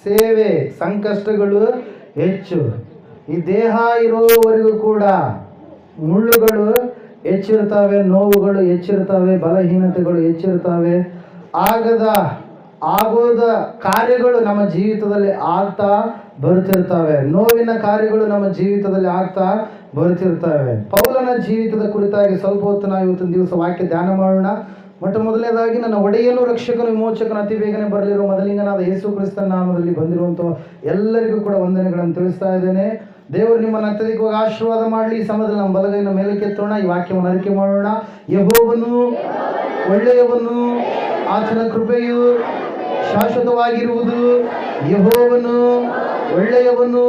ಸೇವೆ, ಸಂಕಷ್ಟಗಳು ಹೆಚ್ಚು. ಈ ದೇಹ ಇರುವವರೆಗೂ ಕೂಡ ಮುಳ್ಳುಗಳು ಹೆಚ್ಚಿರ್ತವೆ, ನೋವುಗಳು ಹೆಚ್ಚಿರ್ತವೆ, ಬಲಹೀನತೆಗಳು ಹೆಚ್ಚಿರ್ತವೆ. ಆಗೋದ ಕಾರ್ಯಗಳು ನಮ್ಮ ಜೀವಿತದಲ್ಲಿ ಆಗ್ತಾ ಬರುತ್ತಿರ್ತವೆ. ನೋವಿನ ಕಾರ್ಯಗಳು ನಮ್ಮ ಜೀವಿತದಲ್ಲಿ ಆಗ್ತಾ ಬರುತ್ತಿರ್ತವೆ. ಪೌಲನ ಜೀವಿತದ ಕುರಿತಾಗಿ ಸ್ವಲ್ಪ ಹೊತ್ತು ನಾವು ಇವತ್ತಿನ ದಿವಸ ವಾಕ್ಯ ಧ್ಯಾನ ಮಾಡೋಣ. ಮೊದಲನೇದಾಗಿ ನನ್ನ ಒಡೆಯನು, ರಕ್ಷಕನು, ವಿಮೋಚಕನು, ಅತಿ ಬೇಗನೆ ಬರಲಿರುವ ಮೊದಲಿಂಗನಾದ ಯೇಸು ಕ್ರಿಸ್ತನ ನಾಮದಲ್ಲಿ ಬಂದಿರುವಂಥ ಎಲ್ಲರಿಗೂ ಕೂಡ ವಂದನೆಗಳನ್ನು ತಿಳಿಸ್ತಾ ಇದ್ದೇನೆ. ದೇವರು ನಿಮ್ಮನ್ನು ಅತ್ಯಧಿಕವಾಗಿ ಆಶೀರ್ವಾದ ಮಾಡಲಿ. ಈ ಸಮಯದಲ್ಲಿ ನಮ್ಮ ಬಲಗೈನ ಮೇಲಕ್ಕೆತ್ತೋಣ, ಈ ವಾಕ್ಯವನ್ನು ಅರಿಕೆ ಮಾಡೋಣ. ಯೆಹೋವನು ಒಳ್ಳೆಯವನು, ಆತನ ಕೃಪೆಯು ಶಾಶ್ವತವಾಗಿರುವುದು. ಯೆಹೋವನು ಒಳ್ಳೆಯವನು,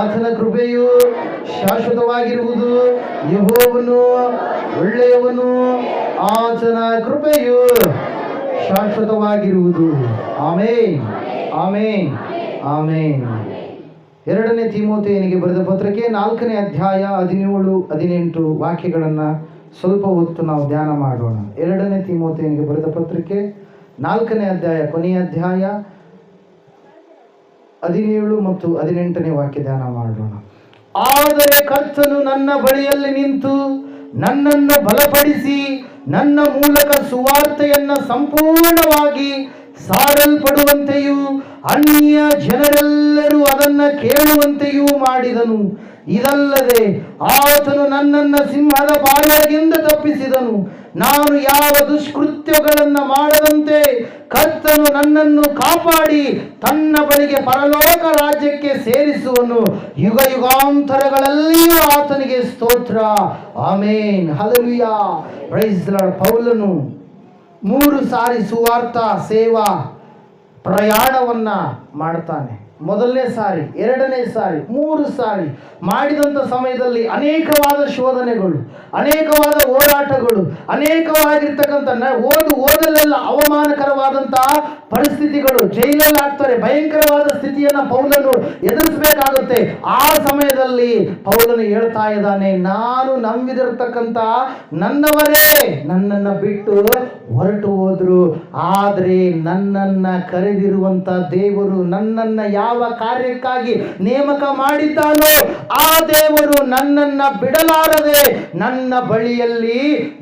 ಆತನ ಕೃಪೆಯು ಶಾಶ್ವತವಾಗಿರುವುದು. ಯೆಹೋವನು ಒಳ್ಳೆಯವನು, ಆತನ ಕೃಪೆಯು ಶಾಶ್ವತವಾಗಿರುವುದು. Amen, amen, amen. 2ನೇ ತಿಮೋಥೆಯನಿಗೆ ಬರೆದ ಪತ್ರಿಕೆ 4ನೇ ಅಧ್ಯಾಯ 17, 18 ವಾಕ್ಯಗಳನ್ನು ಸ್ವಲ್ಪ ಹೊತ್ತು ನಾವು ಧ್ಯಾನ ಮಾಡೋಣ. 2ನೇ ತಿಮೋಥೆಯನಿಗೆ ಬರೆದ ಪತ್ರಿಕೆ 4ನೇ ಅಧ್ಯಾಯ ಕೊನೆಯ ಅಧ್ಯಾಯ 17 ಮತ್ತು 18ನೇ ವಾಕ್ಯ ಧ್ಯಾನ ಮಾಡೋಣ. ಆದರೆ ಕರ್ತನು ನನ್ನ ಬಳಿಯಲ್ಲಿ ನಿಂತು ನನ್ನನ್ನು ಬಲಪಡಿಸಿ ನನ್ನ ಮೂಲಕ ಸುವಾರ್ತೆಯನ್ನು ಸಂಪೂರ್ಣವಾಗಿ ಸಾರಲ್ಪಡುವಂತೆಯೂ ಅನ್ಯ ಜನರೆಲ್ಲರೂ ಅದನ್ನು ಕೇಳುವಂತೆಯೂ ಮಾಡಿದನು. ಇದಲ್ಲದೆ ಆತನು ನನ್ನನ್ನು ಸಿಂಹದ ಬಾಯೊಳಗಿಂದ ತಪ್ಪಿಸಿದನು. ನಾನು ಯಾವ ದುಷ್ಕೃತ್ಯಗಳನ್ನು ಮಾಡದಂತೆ ಕರ್ತನು ನನ್ನನ್ನು ಕಾಪಾಡಿ ತನ್ನ ಬಳಿಗೆ ಪರಲೋಕ ರಾಜ್ಯಕ್ಕೆ ಸೇರಿಸುವನು. ಯುಗ ಯುಗಾಂತರಗಳಲ್ಲಿಯೂ ಆತನಿಗೆ ಸ್ತೋತ್ರ. ಆಮೇನ್, ಹಲ್ಲೆಲೂಯಾ, ಪ್ರೈಸ್ ದಿ ಲಾರ್ಡ್. ಪೌಲನು 3 ಸಾರಿ ಸುವಾರ್ತ ಸೇವಾ ಪ್ರಯಾಣವನ್ನ ಮಾಡ್ತಾನೆ. 1ನೇ ಸಾರಿ, 2ನೇ ಸಾರಿ, 3 ಸಾರಿ ಮಾಡಿದಂಥ ಸಮಯದಲ್ಲಿ ಅನೇಕವಾದ ಶೋಧನೆಗಳು, ಅನೇಕವಾದ ಹೋರಾಟಗಳು, ಅನೇಕವಾಗಿರ್ತಕ್ಕಂಥ ಓದಲೆಲ್ಲ ಅವಮಾನಕರವಾದಂತಹ ಪರಿಸ್ಥಿತಿಗಳು, ಜೈಲಲ್ಲಿ ಹಾಕ್ತಾರೆ. ಭಯಂಕರವಾದ ಸ್ಥಿತಿಯನ್ನು ಪೌಲನು ಎದುರಿಸಬೇಕಾಗುತ್ತೆ. ಆ ಸಮಯದಲ್ಲಿ ಪೌಲನು ಹೇಳ್ತಾ ಇದ್ದಾನೆ, ನಾನು ನಂಬಿದಿರ್ತಕ್ಕಂಥ ನನ್ನವರೇ ನನ್ನನ್ನು ಬಿಟ್ಟು ಹೊರಟು ಹೋದ್ರು, ಆದರೆ ನನ್ನನ್ನು ಕರೆದಿರುವಂಥ ದೇವರು ನನ್ನನ್ನು ಯಾವ ಕಾರ್ಯಕ್ಕಾಗಿ ನೇಮಕ ಮಾಡಿದ್ದಾನೋ ಆ ದೇವರು ನನ್ನನ್ನು ಬಿಡಲಾರದೆ ನನ್ನ ಬಳಿಯಲ್ಲಿ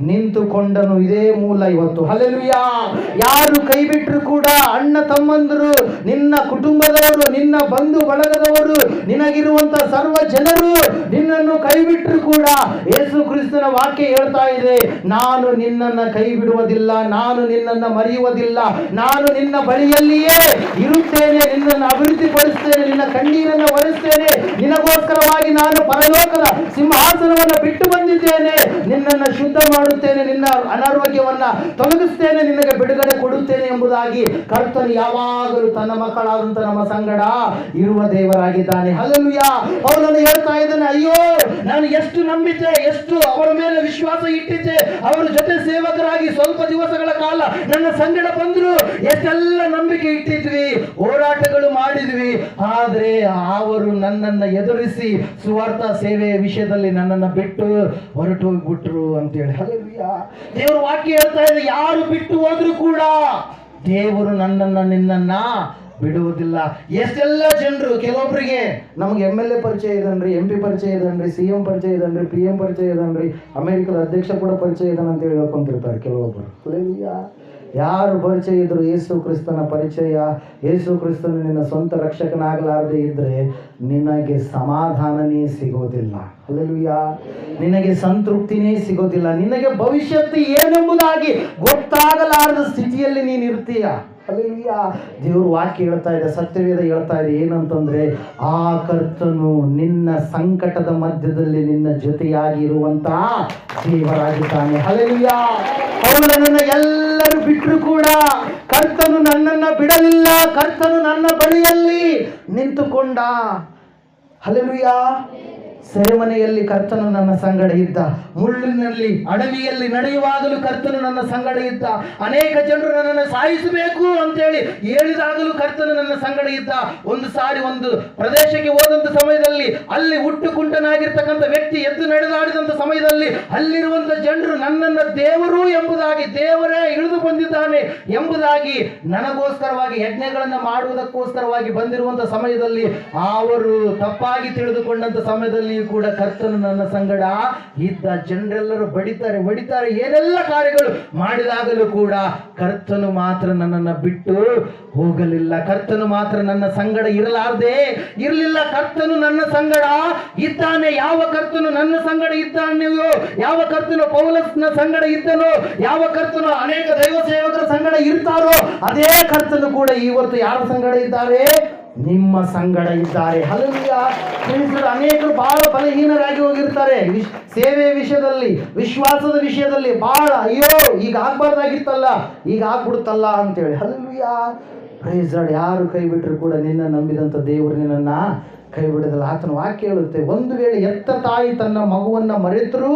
ನಿಂತುಕೊಂಡನು. ಇದೇ ಮೂಲ ಇವತ್ತು. ಹಲ್ಲೆಲೂಯಾ. ಯಾರು ಕೈ ಬಿಟ್ಟರು ಕೂಡ, ಅಣ್ಣ ತಮ್ಮಂದರು, ನಿನ್ನ ಕುಟುಂಬದವರು, ನಿನ್ನ ಬಂಧು ಬಳಗದವರು, ನಿನಗಿರುವಂತ ಸರ್ವ ಜನರು ನಿನ್ನನ್ನು ಕೈ ಬಿಟ್ಟರು ಕೂಡ ಯೇಸು ಕ್ರಿಸ್ತನ ವಾಕ್ಯ ಹೇಳ್ತಾ ಇದೆ, ನಾನು ನಿನ್ನನ್ನು ಕೈ ಬಿಡುವುದಿಲ್ಲ, ನಾನು ನಿನ್ನನ್ನು ಮರೆಯುವುದಿಲ್ಲ, ನಾನು ನಿನ್ನ ಬಳಿಯಲ್ಲಿಯೇ ಇರುತ್ತೇನೆ, ನಿನ್ನನ್ನು ಅಭಿವೃದ್ಧಿಪಡಿಸ್ತೇನೆ, ನಿನ್ನ ಕಣ್ಣೀರನ್ನು ಒರೆಸ್ತೇನೆ, ನಿನಗೋಸ್ಕರವಾಗಿ ನಾನು ಪರಲೋಕದ ಸಿಂಹಾಸನವನ್ನು ಬಿಟ್ಟು ಬಂದಿದ್ದೇನೆ, ನಿನ್ನನ್ನು ಶುದ್ಧ ಮಾಡುತ್ತೇನೆ, ನಿನ್ನ ಅನಾರೋಗ್ಯವನ್ನ ತೊಲಗಿಸ್ತೇನೆ, ನಿನಗೆ ಬಿಡುಗಡೆ ಕೊಡುತ್ತೇನೆ ಎಂಬುದಾಗಿ ಕರ್ತನು ಯಾವಾಗಲೂ ತನ್ನ ಮಕ್ಕಳಾದಂತ ನಮ್ಮ ಸಂಗಡ ಇರುವ ದೇವರಾಗಿದ್ದಾನೆ. ಹಲ್ಲೆಲೂಯಾ. ಪೌಲನು ಹೇಳ್ತಾ ಇದ್ದಾನೆ, ಅಯ್ಯೋ ನಾನು ಎಷ್ಟು ನಂಬಿದ್ದೆ, ಎಷ್ಟು ಅವರ ಮೇಲೆ ವಿಶ್ವಾಸ ಇಟ್ಟಿದ್ದೆ, ಅವರ ಜೊತೆ ಸೇವಕರಾಗಿ ಸ್ವಲ್ಪ ದಿವಸಗಳ ಕಾಲ ನನ್ನ ಸಂಗಡ ಬಂದ್ರು, ಎಷ್ಟೆಲ್ಲ ನಂಬಿಕೆ ಇಟ್ಟಿದ್ವಿ, ಹೋರಾಟಗಳು ಮಾಡಿದ್ವಿ, ಆದ್ರೆ ಅವರು ನನ್ನನ್ನು ಎದುರಿಸಿ ಸುವಾರ್ಥ ಸೇವೆಯ ವಿಷಯದಲ್ಲಿ ನನ್ನನ್ನು ಬಿಟ್ಟು ಹೊರಟು ಹೋಗ್ಬಿಟ್ರು ಅಂತೇಳಿ. ಹಲ್ಲೆಲೂಯಾ. ದೇವರು ವಾಕ್ಯ ಹೇಳ್ತಾ ಇದೆ, ಯಾರು ಬಿಟ್ಟು ಹೋದ್ರು ಕೂಡ ದೇವರು ನನ್ನನ್ನು ನಿನ್ನನ್ನ ಬಿಡುವುದಿಲ್ಲ. ಎಷ್ಟೆಲ್ಲ ಜನರು, ಕೆಲವೊಬ್ಬರಿಗೆ ನಮ್ಗೆ MLA ಪರಿಚಯ ಇದನ್ರಿ, MP ಪರಿಚಯ ಇದನ್ರಿ, CM ಪರಿಚಯ ಇದನ್ರಿ, PM ಪರಿಚಯ ಇದನ್ರಿ, ಅಮೆರಿಕದ ಅಧ್ಯಕ್ಷ ಕೂಡ ಪರಿಚಯ ಇದನ್ನ ಅಂತ ಹೇಳಿ ಹೇಳ್ಕೊಂತಿರ್ತಾರೆ ಕೆಲವೊಬ್ಬರು. ಹಲ್ಲೆಲೂಯಾ. ಯಾರು ಪರಿಚಯ ಇದ್ರು ಯೇಸು ಕ್ರಿಸ್ತನ ಪರಿಚಯ, ಯೇಸು ಕ್ರಿಸ್ತನ ನಿನ್ನ ಸ್ವಂತ ರಕ್ಷಕನಾಗಲಾರದೆ ಇದ್ರೆ ನಿನಗೆ ಸಮಾಧಾನನೇ ಸಿಗೋದಿಲ್ಲ. ಹಲ್ಲೆಲೂಯಾ. ನಿನಗೆ ಸಂತೃಪ್ತಿನೇ ಸಿಗೋದಿಲ್ಲ, ನಿನಗೆ ಭವಿಷ್ಯತ್ತು ಏನೆಂಬುದಾಗಿ ಗೊತ್ತಾಗಲಾರದ ಸ್ಥಿತಿಯಲ್ಲಿ ನೀನು ಇರ್ತೀಯ. ಹಲ್ಲೆಲೂಯಾ. ದೇವರು ವಾಕ್ಯ ಹೇಳ್ತಾ ಇದೆ, ಸತ್ಯವೇದ ಹೇಳ್ತಾ ಇದೆ ಏನಂತಂದ್ರೆ, ಆ ಕರ್ತನು ನಿನ್ನ ಸಂಕಟದ ಮಧ್ಯದಲ್ಲಿ ನಿನ್ನ ಜೊತೆಯಾಗಿ ಇರುವಂತಹ ದೇವರಾಗಿದ್ದಾನೆ. ಹಲ್ಲೆಲೂಯಾ. ಪೌಲನನ್ನು ಎಲ್ಲರೂ ಬಿಟ್ಟರು ಕೂಡ ಕರ್ತನು ನನ್ನನ್ನು ಬಿಡಲಿಲ್ಲ, ಕರ್ತನು ನನ್ನ ಬಳಿಯಲ್ಲಿ ನಿಂತುಕೊಂಡ. ಹಲ್ಲೆಲೂಯಾ. ಸೆರೆಮನೆಯಲ್ಲಿ ಕರ್ತನು ನನ್ನ ಸಂಗಡ ಇದ್ದ, ಮುಳ್ಳಿನಲ್ಲಿ ಅಡವಿಯಲ್ಲಿ ನಡೆಯುವಾಗಲೂ ಕರ್ತನು ನನ್ನ ಸಂಗಡ ಇದ್ದ, ಅನೇಕ ಜನರು ನನ್ನನ್ನು ಸಾಯಿಸಬೇಕು ಅಂತೇಳಿ ಹೇಳಿದಾಗಲೂ ಕರ್ತನು ನನ್ನ ಸಂಗಡ ಇದ್ದ. ಒಂದು ಸಾರಿ ಒಂದು ಪ್ರದೇಶಕ್ಕೆ ಹೋದಂತ ಸಮಯದಲ್ಲಿ ಅಲ್ಲಿ ಹುಟ್ಟು ಕುಂಟನಾಗಿರ್ತಕ್ಕಂಥ ವ್ಯಕ್ತಿ ಎದ್ದು ನಡೆದಾಡಿದಂತ ಸಮಯದಲ್ಲಿ ಅಲ್ಲಿರುವಂತ ಜನರು ನನ್ನನ್ನು ದೇವರು ಎಂಬುದಾಗಿ, ದೇವರೇ ಇಳಿದು ಬಂದಿದ್ದಾನೆ ಎಂಬುದಾಗಿ, ನನಗೋಸ್ಕರವಾಗಿ ಯಜ್ಞಗಳನ್ನು ಮಾಡುವುದಕ್ಕೋಸ್ಕರವಾಗಿ ಬಂದಿರುವಂತ ಸಮಯದಲ್ಲಿ ಅವರು ತಪ್ಪಾಗಿ ತಿಳಿದುಕೊಂಡಂತ ಸಮಯದಲ್ಲಿ ಕೂಡ ಕರ್ತನು ನನ್ನ ಸಂಗಡ ಇದ್ದ. ಜನರೆಲ್ಲರೂ ಬಡಿತಾರೆ, ಏನೆಲ್ಲ ಕಾರ್ಯಗಳು ಮಾಡಿದಾಗಲೂ ಕೂಡ ಕರ್ತನು ಮಾತ್ರ ನನ್ನನ್ನು ಬಿಟ್ಟು ಹೋಗಲಿಲ್ಲ. ಕರ್ತನು ಮಾತ್ರ ನನ್ನ ಸಂಗಡ ಇರಲಿಲ್ಲ. ಕರ್ತನು ನನ್ನ ಸಂಗಡ ಇದ್ದಾನೆ. ಯಾವ ಕರ್ತನು ನನ್ನ ಸಂಗಡ ಇದ್ದಾನೆಯೋ, ಯಾವ ಕರ್ತನು ಪೌಲನ ಸಂಗಡ ಇದ್ದನೋ, ಯಾವ ಕರ್ತನು ಅನೇಕ ದೈವ ಸೇವಕರ ಸಂಗಡ ಇರ್ತಾರೋ, ಅದೇ ಕರ್ತನು ಕೂಡ ಇವತ್ತು ಯಾರ ಸಂಗಡ ಇದ್ದಾರೆ? ನಿಮ್ಮ ಸಂಗಡ ಇದ್ದಾರೆ. ಹಲ್ಲೆಲೂಯಾ. ಅನೇಕರು ಬಹಳ ಬಲಹೀನರಾಗಿ ಹೋಗಿರ್ತಾರೆ. ಸೇವೆ ವಿಷಯದಲ್ಲಿ, ವಿಶ್ವಾಸದ ವಿಷಯದಲ್ಲಿ ಬಹಳ, ಅಯ್ಯೋ ಈಗ ಆಗ್ಬಾರ್ದಾಗಿತ್ತಲ್ಲ, ಈಗ ಆಗ್ಬಿಡುತ್ತಲ್ಲ ಅಂತೇಳಿ. ಹಲ್ಲೆಲೂಯಾ. Praise lord. ಯಾರು ಕೈ ಬಿಟ್ಟರು ಕೂಡ ನಿನ್ನ ನಂಬಿದಂಥ ದೇವರು ನಿನ್ನನ್ನ ಕೈ ಬಿಡೋದಿಲ್ಲ. ಆತನ ವಾಕ್ಯ ಹೇಳುತ್ತೆ, ಒಂದು ವೇಳೆ ಎತ್ತ ತಾಯಿ ತನ್ನ ಮಗುವನ್ನು ಮರೆತರೂ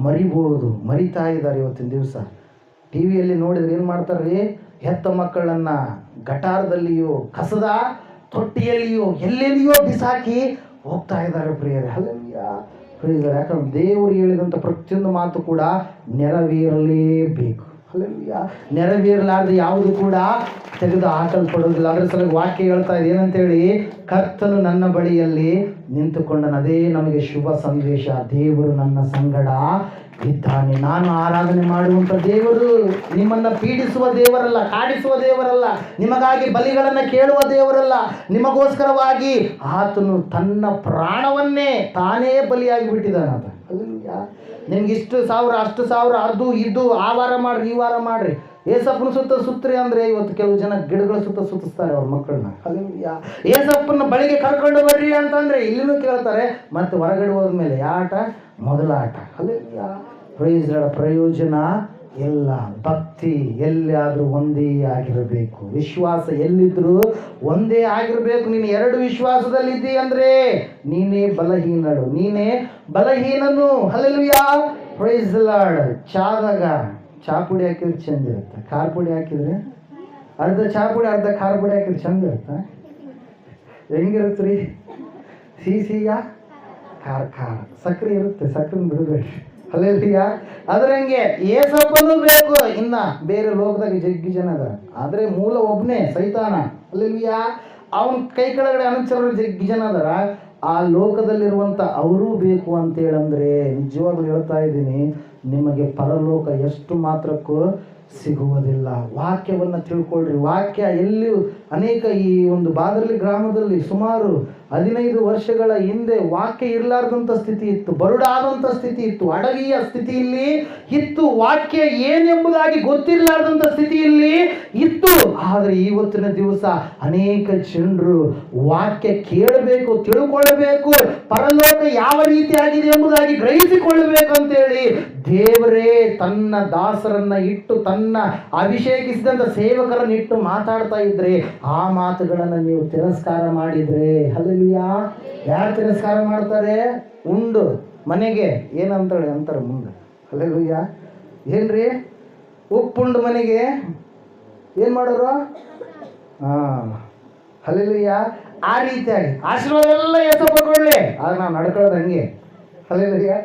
ಮರಿಬೋದು. ಮರಿತಾ ಇದ್ದಾರೆ ಇವತ್ತಿನ ದಿವಸ. ಟಿವಿಯಲ್ಲಿ ನೋಡಿದ್ರೆ ಏನು ಮಾಡ್ತಾರ್ರಿ? ಹೆತ್ತ ಮಕ್ಕಳನ್ನ ಗಟಾರದಲ್ಲಿಯೋ, ಕಸದ ತೊಟ್ಟಿಯಲ್ಲಿಯೋ, ಎಲ್ಲೆಲ್ಲಿಯೋ ಬಿಸಾಕಿ ಹೋಗ್ತಾ ಇದ್ದಾರೆ ಪ್ರಿಯರೇ. ಹಲ್ಲೆಲೂಯಾ. ಪ್ರಿಯರೇ, ಯಾಕಂದ್ರೆ ದೇವರು ಹೇಳಿದಂಥ ಪ್ರತಿಯೊಂದು ಮಾತು ಕೂಡ ನೆರವೇರಲೇಬೇಕು. ಹಲ್ಲೆಲೂಯಾ. ನೆರವೇರಲಾರದೆ ಯಾವುದು ಕೂಡ ತೆಗೆದು ಹಾಕಲ್ಪಡುವುದಿಲ್ಲ. ಅದರ ಸಲುವಾಗಿ ವಾಕ್ಯ ಹೇಳ್ತಾ ಇದೆ ಏನಂತೇಳಿ, ಕರ್ತನು ನನ್ನ ಬಳಿಯಲ್ಲಿ ನಿಂತುಕೊಂಡನು. ಅದೇ ನಮಗೆ ಶುಭ ಸಂದೇಶ. ದೇವರು ನನ್ನ ಸಂಗಡ ಇದ್ದಾನೆ. ನಾನು ಆರಾಧನೆ ಮಾಡುವಂಥ ದೇವರು ನಿಮ್ಮನ್ನು ಪೀಡಿಸುವ ದೇವರಲ್ಲ, ಕಾಡಿಸುವ ದೇವರಲ್ಲ, ನಿಮಗಾಗಿ ಬಲಿಗಳನ್ನು ಕೇಳುವ ದೇವರಲ್ಲ. ನಿಮಗೋಸ್ಕರವಾಗಿ ಆತನು ತನ್ನ ಪ್ರಾಣವನ್ನೇ ತಾನೇ ಬಲಿಯಾಗಿ ಬಿಟ್ಟಿದ್ದಾನೆ. ಆತ ನಿಮ್ಗೆ ಇಷ್ಟು ಸಾವಿರ, ಅಷ್ಟು ಸಾವಿರ, ಅದು ಇದು, ಆ ವಾರ ಮಾಡ್ರಿ, ಈ ವಾರ ಮಾಡ್ರಿ, ಏಸಪ್ಪನ ಸುತ್ರಿ ಅಂದರೆ ಇವತ್ತು ಕೆಲವು ಜನ ಗಿಡಗಳ ಸುತ್ತಿಸ್ತಾರೆ ಅವ್ರ ಮಕ್ಕಳನ್ನ. ಹಲ್ಲೆಲೂಯಾ. ಏಸಪ್ಪನ ಬಳಿಗೆ ಕರ್ಕೊಂಡು ಬರ್ರಿ ಅಂತಂದರೆ ಇಲ್ಲಿನೂ ಕೇಳ್ತಾರೆ. ಮತ್ತು ಹೊರಗಡೆ ಹೋದ್ಮೇಲೆ ಆಟ ಮೊದಲ ಆಟ. ಹಲ್ಲೆಲೂಯಾ. ಪ್ರಯೋಜನ ಎಲ್ಲ. ಭಕ್ತಿ ಎಲ್ಲಿಯಾದರೂ ಒಂದೇ ಆಗಿರಬೇಕು. ವಿಶ್ವಾಸ ಎಲ್ಲಿದ್ರೂ ಒಂದೇ ಆಗಿರಬೇಕು. ನೀನು ಎರಡು ವಿಶ್ವಾಸದಲ್ಲಿದ್ದಿ ಅಂದರೆ ನೀನೇ ಬಲಹೀನನು. ಹಲ್ಲೆಲೂಯಾ. Praise lord. ಚಾದಾಗ ಚಾ ಪುಡಿ ಹಾಕಿದ್ರೆ ಚಂದ ಇರುತ್ತೆ, ಖಾರ ಪುಡಿ ಹಾಕಿದ್ರೆ ಅರ್ಧ ಚಾ ಪುಡಿ ಅರ್ಧ ಖಾರ ಪುಡಿ ಹಾಕಿದ್ರೆ ಚಂದ ಇರುತ್ತೆ. ಹೆಂಗಿರುತ್ತೆ ರೀ? ಸಿಹಿಯ ಖಾರ ಸಕ್ಕರೆ ಇರುತ್ತೆ, ಸಕ್ಕರೆ ಬಿಡಬೇಡ್ರಿ. ಹಲ್ಲೆಲೂಯಾ. ಅದರಂಗೆ ಏಸಪ್ಪನೂ ಬೇಕು. ಇನ್ನು ಬೇರೆ ಲೋಕದಾಗ ಜಗ್ಗಿ ಜನ ಅದ, ಆದರೆ ಮೂಲ ಒಬ್ಬನೇ ಸೈತಾನ. ಹಲ್ಲೆಲೂಯಾ. ಅವನ ಕೈ ಕೆಳಗಡೆ ಅನುಚರರು ಜಗ್ಗಿ ಜನ ಅದರ. ಆ ಲೋಕದಲ್ಲಿರುವಂಥ ಅವರೂ ಬೇಕು ಅಂತೇಳಂದರೆ ನಿಜವಾಗ್ಲೂ ಹೇಳ್ತಾ ಇದ್ದೀನಿ, ನಿಮಗೆ ಪರಲೋಕ ಎಷ್ಟು ಮಾತ್ರಕ್ಕೂ ಸಿಗುವುದಿಲ್ಲ. ವಾಕ್ಯವನ್ನು ತಿಳ್ಕೊಳ್ರಿ. ವಾಕ್ಯ ಎಲ್ಲಿ ಅನೇಕ ಈ ಒಂದು ಬಾದರ್ಲಿ ಗ್ರಾಮದಲ್ಲಿ ಸುಮಾರು 15 ವರ್ಷಗಳ ಹಿಂದೆ ವಾಕ್ಯ ಇರಲಾರ್ದಂಥ ಸ್ಥಿತಿ ಇತ್ತು, ಬರುಡಾದಂಥ ಸ್ಥಿತಿ ಇತ್ತು, ಅಡವಿಯ ಸ್ಥಿತಿಯಲ್ಲಿ ಇತ್ತು. ವಾಕ್ಯ ಏನೆಂಬುದಾಗಿ ಗೊತ್ತಿರಲಾರ್ದಂಥ ಸ್ಥಿತಿಯಲ್ಲಿ ಇತ್ತು. ಆದರೆ ಇವತ್ತಿನ ದಿವಸ ಅನೇಕ ಜನರು ವಾಕ್ಯ ಕೇಳಬೇಕು, ತಿಳ್ಕೊಳ್ಬೇಕು, ಪರಲೋಕ ಯಾವ ರೀತಿಯಾಗಿದೆ ಎಂಬುದಾಗಿ ಗ್ರಹಿಸಿಕೊಳ್ಳಬೇಕಂತೇಳಿ ದೇವರೇ ತನ್ನ ದಾಸರನ್ನ ಇಟ್ಟು, ತನ್ನ ಅಭಿಷೇಕಿಸಿದಂಥ ಸೇವಕರನ್ನ ಇಟ್ಟು ಮಾತಾಡ್ತಾ ಇದ್ರೆ, ಆ ಮಾತುಗಳನ್ನು ನೀವು ತಿರಸ್ಕಾರ ಮಾಡಿದ್ರೆ, ಹಲ್ಲೆಲೂಯಾ. ಯಾರು ತಿರಸ್ಕಾರ ಮಾಡ್ತಾರೆ? ಉಂಡು ಮನೆಗೆ ಅಂತಾರೆ ಮುಂದೆ. ಹಲ್ಲೆಲೂಯಾ. ಏನ್ರಿ? ಉಪ್ಪುಂಡು ಮನೆಗೆ ಏನು ಮಾಡೋರು? ಹಲ್ಲೆಲೂಯಾ. ಆ ರೀತಿಯಾಗಿ ಆಶೀರ್ವಾದ ಎಲ್ಲ ಎಸಪಡ್ಕೊಳ್ಳಿ, ಆಗ ನಾವು ನಡ್ಕೊಳ್ಳೋದು ಹಂಗೆ. ಹಲ್ಲೆಲೂಯಾ.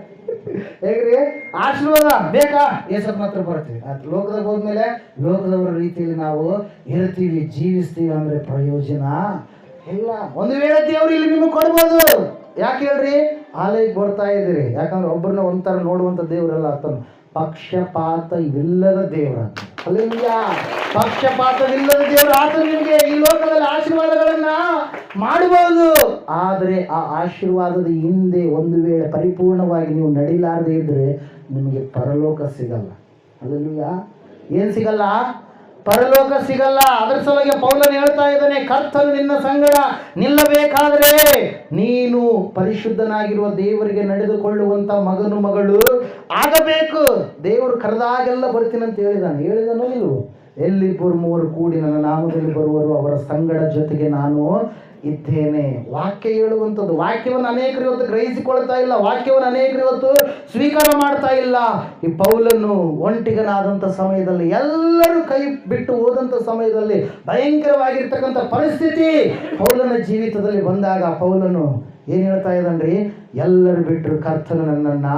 ಹೇಗ್ರಿ? ಆಶೀರ್ವಾದ ಬೇಕಾ? ಏಸಪ್ ಮಾತ್ರ ಬರ್ತೀವಿ. ಅದು ಲೋಕದಾಗ ಹೋದ್ಮೇಲೆ ಲೋಕದವರ ರೀತಿಯಲ್ಲಿ ನಾವು ಇರ್ತೀವಿ, ಜೀವಿಸ್ತೀವಿ ಅಂದರೆ ಪ್ರಯೋಜನ ಇಲ್ಲ. ಒಂದು ವೇಳೆ ದೇವರು ಇಲ್ಲಿ ನಿಮಗೆ ಕೊಡ್ಬೋದು. ಯಾಕೆ ಹೇಳ್ರಿ? ಆಲಯಕ್ಕೆ ಬರ್ತಾ ಇದ್ದೀರಿ. ಯಾಕಂದ್ರೆ ಒಬ್ಬರನ್ನ ಒಂಥರ ನೋಡುವಂಥ ದೇವರಲ್ಲ, ಆತನು ಪಕ್ಷಪಾತವಿಲ್ಲದ ದೇವರ. ಹಲ್ಲೆಲೂಯಾ. ಪಕ್ಷಪಾತವಿಲ್ಲದ ದೇವರು. ಆತನು ನಿಮಗೆ ಈ ಲೋಕದಲ್ಲಿ ಆಶೀರ್ವಾದಗಳನ್ನ ಮಾಡಬಹುದು. ಆದರೆ ಆ ಆಶೀರ್ವಾದದ ಹಿಂದೆ ಒಂದು ವೇಳೆ ಪರಿಪೂರ್ಣವಾಗಿ ನೀವು ನಡಿಲಾರದೆ ಇದ್ರೆ ನಿಮಗೆ ಪರಲೋಕ ಸಿಗಲ್ಲ. ಹಲ್ಲೆಲೂಯಾ. ಏನು ಸಿಗಲ್ಲ? ಪರಲೋಕ ಸಿಗಲ್ಲ. ಅದರ ಸಲುವಾಗಿ ಪೌಲನು ಹೇಳ್ತಾ ಇದ್ದಾನೆ, ಕರ್ತನು ನಿನ್ನ ಸಂಗಡ ನಿಲ್ಲಬೇಕಾದರೆ ನೀನು ಪರಿಶುದ್ಧನಾಗಿರುವ ದೇವರಿಗೆ ನಡೆದುಕೊಳ್ಳುವಂಥ ಮಗನು ಮಗಳು ಆಗಬೇಕು. ದೇವರು ಕರೆದಾಗೆಲ್ಲ ಬರ್ತೀನಂತ ಹೇಳಿದನೋ ಇಲ್ವೋ? ಎಲ್ಲಿ 2-3 ಕೂಡಿ ನನ್ನ ನಾಮದಲ್ಲಿ ಬರುವರು ಅವರ ಸಂಗಡ ಜೊತೆಗೆ ನಾನು ಇದ್ದೇನೆ. ವಾಕ್ಯ ಹೇಳುವಂಥದ್ದು. ವಾಕ್ಯವನ್ನು ಅನೇಕರು ಇವತ್ತು ಗ್ರಹಿಸಿಕೊಳ್ತಾ ಇಲ್ಲ, ವಾಕ್ಯವನ್ನು ಅನೇಕರು ಇವತ್ತು ಸ್ವೀಕಾರ ಮಾಡ್ತಾ ಇಲ್ಲ. ಈ ಪೌಲನು ಒಂಟಿಗನಾದಂಥ ಸಮಯದಲ್ಲಿ, ಎಲ್ಲರೂ ಕೈ ಬಿಟ್ಟು ಹೋದಂಥ ಸಮಯದಲ್ಲಿ ಭಯಂಕರವಾಗಿರ್ತಕ್ಕಂಥ ಪರಿಸ್ಥಿತಿ ಪೌಲನ ಜೀವಿತದಲ್ಲಿ ಬಂದಾಗ ಪೌಲನು ಏನು ಹೇಳ್ತಾ ಇದ್ದಾನ್ರಿ? ಎಲ್ಲರೂ ಬಿಟ್ಟರು, ಕರ್ತನು ನನ್ನನ್ನು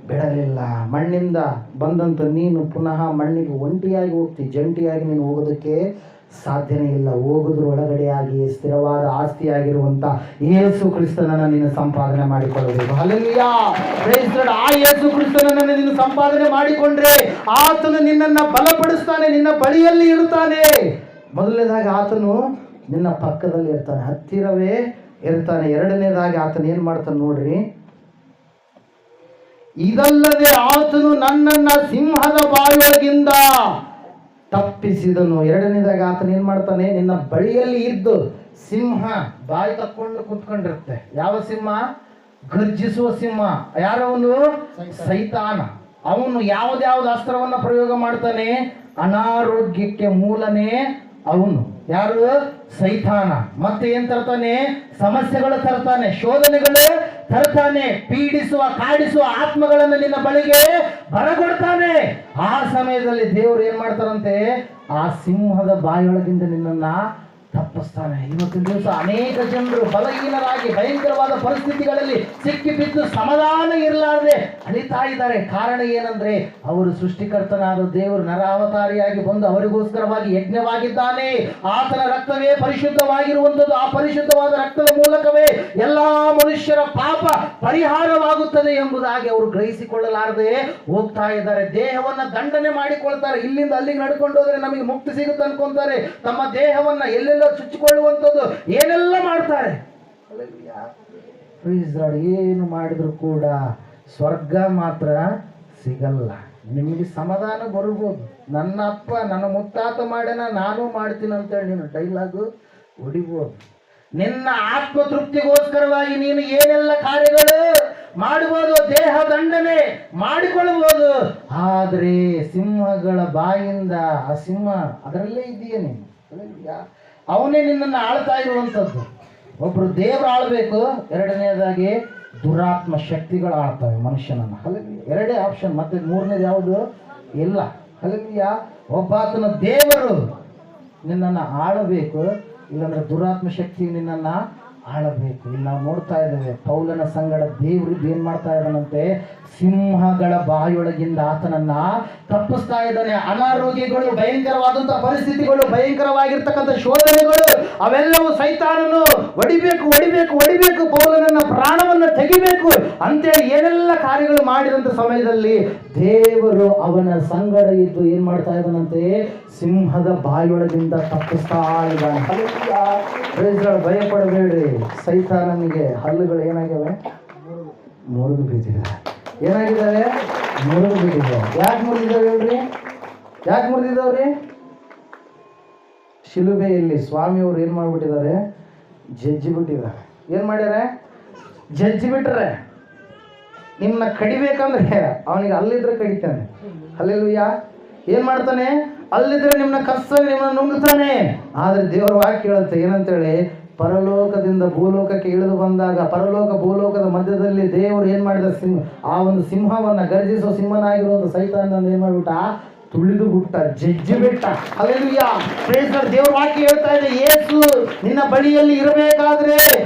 ಬಿಡಲಿಲ್ಲ. ಮಣ್ಣಿಂದ ಬಂದಂಥ ನೀನು ಪುನಃ ಮಣ್ಣಿಗೆ ಒಂಟಿಯಾಗಿ ಹೋಗ್ತಿ, ಜಂಟಿಯಾಗಿ ನೀನು ಹೋಗೋದಕ್ಕೆ ಸಾಧ್ಯನೇ ಇಲ್ಲ. ಹೋಗೋದ್ರ ಒಳಗಡೆಯಾಗಿ ಸ್ಥಿರವಾದ ಆಸ್ತಿಯಾಗಿರುವಂಥ ಯೇಸು ಕ್ರಿಸ್ತನನ್ನು ನೀನು ಸಂಪಾದನೆ ಮಾಡಿಕೊಳ್ಳಬೇಕು. Hallelujah, praise the lord. ಆ ಯೇಸು ಕ್ರಿಸ್ತನನ್ನು ನೀನು ಸಂಪಾದನೆ ಮಾಡಿಕೊಂಡ್ರೆ ಆತನು ನಿನ್ನನ್ನು ಬಲಪಡಿಸ್ತಾನೆ, ನಿನ್ನ ಬಳಿಯಲ್ಲಿ ಇರುತ್ತಾನೆ. ಮೊದಲನೇದಾಗಿ ಆತನು ನಿನ್ನ ಪಕ್ಕದಲ್ಲಿ ಇರ್ತಾನೆ, ಹತ್ತಿರವೇ ಇರ್ತಾನೆ. ಎರಡನೇದಾಗಿ ಆತನು ಏನು ಮಾಡ್ತಾನೆ ನೋಡ್ರಿ, ಇದಲ್ಲದೆ ಆತನು ನನ್ನನ್ನು ಸಿಂಹದ ಬಾಯೊಳಗಿಂದ ತಪ್ಪಿಸಿದನು. ಎರಡನೇದಾಗಿ ಆತನ ಏನ್ ಮಾಡ್ತಾನೆ, ನಿನ್ನ ಬಳಿಯಲ್ಲಿ ಇದ್ದು, ಸಿಂಹ ಬಾಯಿ ತಕ್ಕೊಂಡು ಕುತ್ಕೊಂಡಿರುತ್ತೆ. ಯಾವ ಸಿಂಹ? ಗರ್ಜಿಸುವ ಸಿಂಹ. ಯಾರವನು? ಸೈತಾನ. ಅವನು ಯಾವ್ದಾವ್ದು ಅಸ್ತ್ರವನ್ನ ಪ್ರಯೋಗ ಮಾಡ್ತಾನೆ? ಅನಾರೋಗ್ಯಕ್ಕೆ ಮೂಲನೇ ಅವನು. ಯಾರು? ಸೈತಾನ. ಮತ್ತೆ ಏನ್ ತರ್ತಾನೆ? ಸಮಸ್ಯೆಗಳು ತರ್ತಾನೆ, ಶೋಧನೆಗಳು ತರ್ತಾನೆ, ಪೀಡಿಸುವ ಕಾಡಿಸುವ ಆತ್ಮಗಳನ್ನು ನಿನ್ನ ಬಳಿಗೆ ಬರಗೊಡ್ತಾನೆ. ಆ ಸಮಯದಲ್ಲಿ ದೇವರು ಏನ್ ಮಾಡ್ತಾರಂತೆ, ಆ ಸಿಂಹದ ಬಾಯೊಳಗಿಂದ ನಿನ್ನನ್ನ ತಪ್ಪಿಸ್ತಾನೆ. ಇವತ್ತಿನ ದಿವಸ ಅನೇಕ ಜನರು ಬಲಹೀನರಾಗಿ ಭಯಂಕರವಾದ ಪರಿಸ್ಥಿತಿಗಳಲ್ಲಿ ಸಿಕ್ಕಿ ಬಿದ್ದು ಸಮಾಧಾನ ಇರಲಾರದೆ ಅಲಿತಾ ಇದ್ದಾರೆ. ಕಾರಣ ಏನಂದ್ರೆ, ಅವರು ಸೃಷ್ಟಿಕರ್ತನಾದ ದೇವರು ನರಾವತಾರಿಯಾಗಿ ಬಂದು ಅವರಿಗೋಸ್ಕರವಾಗಿ ಯಜ್ಞವಾಗಿದ್ದಾನೆ. ಆತನ ರಕ್ತವೇ ಪರಿಶುದ್ಧವಾಗಿರುವಂಥದ್ದು. ಆ ಪರಿಶುದ್ಧವಾದ ರಕ್ತದ ಮೂಲಕವೇ ಎಲ್ಲಾ ಮನುಷ್ಯರ ಪಾಪ ಪರಿಹಾರವಾಗುತ್ತದೆ ಎಂಬುದಾಗಿ ಅವರು ಗ್ರಹಿಸಿಕೊಳ್ಳಲಾರದೆ ಹೋಗ್ತಾ ಇದ್ದಾರೆ. ದೇಹವನ್ನ ದಂಡನೆ ಮಾಡಿಕೊಳ್ತಾರೆ. ಇಲ್ಲಿಂದ ಅಲ್ಲಿಗೆ ನಡ್ಕೊಂಡು ಹೋದ್ರೆ ನಮಗೆ ಮುಕ್ತಿ ಸಿಗುತ್ತೆ ಅನ್ಕೊಂತಾರೆ. ತಮ್ಮ ದೇಹವನ್ನ ಎಲ್ಲೆಲ್ಲ ಚುಚ್ಚಿಕೊಳ್ಳುವಂಥದ್ದು ಏನೆಲ್ಲ ಮಾಡ್ತಾರೆ. ಏನು ಮಾಡಿದ್ರು ಕೂಡ ಸ್ವರ್ಗ ಮಾತ್ರ ಸಿಗಲ್ಲ. ನಿಮಗೆ ಸಮಾಧಾನ ಬರ್ಬೋದು, ನನ್ನ ಅಪ್ಪ ನನ್ನ ಮುತ್ತಾತ ಮಾಡ್ಯಾನ ನಾನು ಮಾಡ್ತೀನಿ ಅಂತೇಳಿ ನೀನು ಡೈಲಾಗು ಹೊಡಿಬೋದು. ನಿನ್ನ ಆತ್ಮ ತೃಪ್ತಿಗೋಸ್ಕರವಾಗಿ ನೀನು ಏನೆಲ್ಲ ಕಾರ್ಯಗಳು ಮಾಡಬಹುದು, ದೇಹ ದಂಡನೆ ಮಾಡಿಕೊಳ್ಳಬಹುದು. ಆದರೆ ಸಿಂಹಗಳ ಬಾಯಿಂದ ಆ ಸಿಂಹ ಅದರಲ್ಲೇ ಇದೆಯೇ ನೀನು. ಅವನೇ ನಿನ್ನನ್ನು ಆಳ್ತಾ ಇರುವಂಥದ್ದು. ಒಬ್ರು ದೇವರು ಆಳ್ಬೇಕು, ಎರಡನೇದಾಗಿ ದುರಾತ್ಮ ಶಕ್ತಿಗಳು ಆಳ್ತವೆ ಮನುಷ್ಯನನ್ನು. ಎರಡೇ ಆಪ್ಷನ್, ಮತ್ತೆ ಮೂರನೇದು ಯಾವುದು ಇಲ್ಲ. ಒಬ್ಬಾತನ ದೇವರು ನಿನ್ನನ್ನು ಆಳಬೇಕು, ಇಲ್ಲಾಂದ್ರೆ ದುರಾತ್ಮ ಶಕ್ತಿ ನಿನ್ನನ್ನು ಆಳಬೇಕು. ಇಲ್ಲಿ ನಾವು ನೋಡ್ತಾ ಇದ್ದೇವೆ, ಪೌಲನ ಸಂಗಡ ದೇವರು ಏನ್ ಮಾಡ್ತಾ ಇದ್ದಾನಂತೆ, ಸಿಂಹಗಳ ಬಾಯೊಳಗಿಂದ ಆತನನ್ನ ತಪ್ಪಿಸ್ತಾ ಇದ್ದಾನೆ. ಅನಾರೋಗ್ಯಗಳು, ಭಯಂಕರವಾದಂತಹ ಪರಿಸ್ಥಿತಿಗಳು, ಭಯಂಕರವಾಗಿರ್ತಕ್ಕಂಥ ಶೋಧನೆಗಳು ಅವೆಲ್ಲವೂ ಸೈತಾನನು ಹೊಡಿಬೇಕು ಹೊಡಿಬೇಕು ಹೊಡಿಬೇಕು, ಪೌಲನನ್ನ ಪ್ರಾಣವನ್ನು ತೆಗಿಬೇಕು ಅಂತೇಳಿ ಏನೆಲ್ಲ ಕಾರ್ಯಗಳು ಮಾಡಿದಂಥ ಸಮಯದಲ್ಲಿ ದೇವರು ಅವನ ಸಂಗಡ ಇದ್ದು ಏನ್ ಮಾಡ್ತಾ ಇದ್ದಾನಂತೆ, ಸಿಂಹದ ಬಾಯೊಳಗಿಂದ ತಪ್ಪಿಸ್ತಾ ಇದ್ದಾನೆ. ಭಯ ಪಡಬೇಡ್ರಿ, ಸೈತಾನನಿಗೆ ಹಲ್ಲುಗಳು ಏನಾಗಿವೆ, ಮುರಿದು ಬಿದ್ದಿದ್ದಾವೆ. ಏನಾಗಿದ್ದಾವೆ? ಮುರಿದು ಬಿದ್ದಿದ್ದಾವೆ. ಯಾಕೆ ಮುರಿದಿದ್ದಾವೆ ಹೇಳ್ರಿ? ಯಾಕೆ ಮುರಿದಿದ್ದಾವ್ರಿ? ಶಿಲುಬೆಯಲ್ಲಿ ಸ್ವಾಮಿಯವರು ಏನು ಮಾಡಿಬಿಟ್ಟಿದ್ದಾರೆ, ಜಜ್ಜಿ ಬಿಟ್ಟಿದ್ದಾರೆ. ಏನು ಮಾಡ್ಯಾರ? ಜಜ್ಜಿ ಬಿಟ್ರೆ. ನಿಮ್ಮನ್ನ ಕಡಿಬೇಕಂದ್ರೆ ಅವನಿಗೆ ಅಲ್ಲಿದ್ರೆ ಕಡಿತಾನೆ. ಹಲ್ಲೆಲೂಯಾ. ಏನು ಮಾಡ್ತಾನೆ? ಅಲ್ಲಿದ್ರೆ ನಿಮ್ಮನ್ನ ಕಸ್ತಾನೆ, ನಿಮ್ಮನ್ನ ನುಂಗ್ತಾನೆ. ಆದರೆ ದೇವರ ವಾಕ್ಯ ಹೇಳುತ್ತೆ ಏನಂತೇಳಿ, ಪರಲೋಕದಿಂದ ಭೂಲೋಕಕ್ಕೆ ಇಳಿದು ಬಂದಾಗ ಪರಲೋಕ ಭೂಲೋಕದ ಮಧ್ಯದಲ್ಲಿ ದೇವರು ಏನು ಮಾಡಿದ, ಆ ಒಂದು ಸಿಂಹವನ್ನ, ಗರ್ಜಿಸೋ ಸಿಂಹನಾಗಿರುವಂಥ ಸೈತಾನನ ಏನು ಮಾಡಿಬಿಟ್ಟ, ತುಳಿದು ಬಿಟ್ಟ, ಜಜ್ಜಿ ಬಿಟ್ಟ. ಹಲ್ಲೆಲೂಯಾ. Praise the lord. ದೇವರ ವಾಕ್ಯ ಹೇಳ್ತಾ ಇದೆ, ಯೇಸು ನಿನ್ನ ಬಳಿಯಲ್ಲಿ ಇರಬೇಕಾದ್ರೆ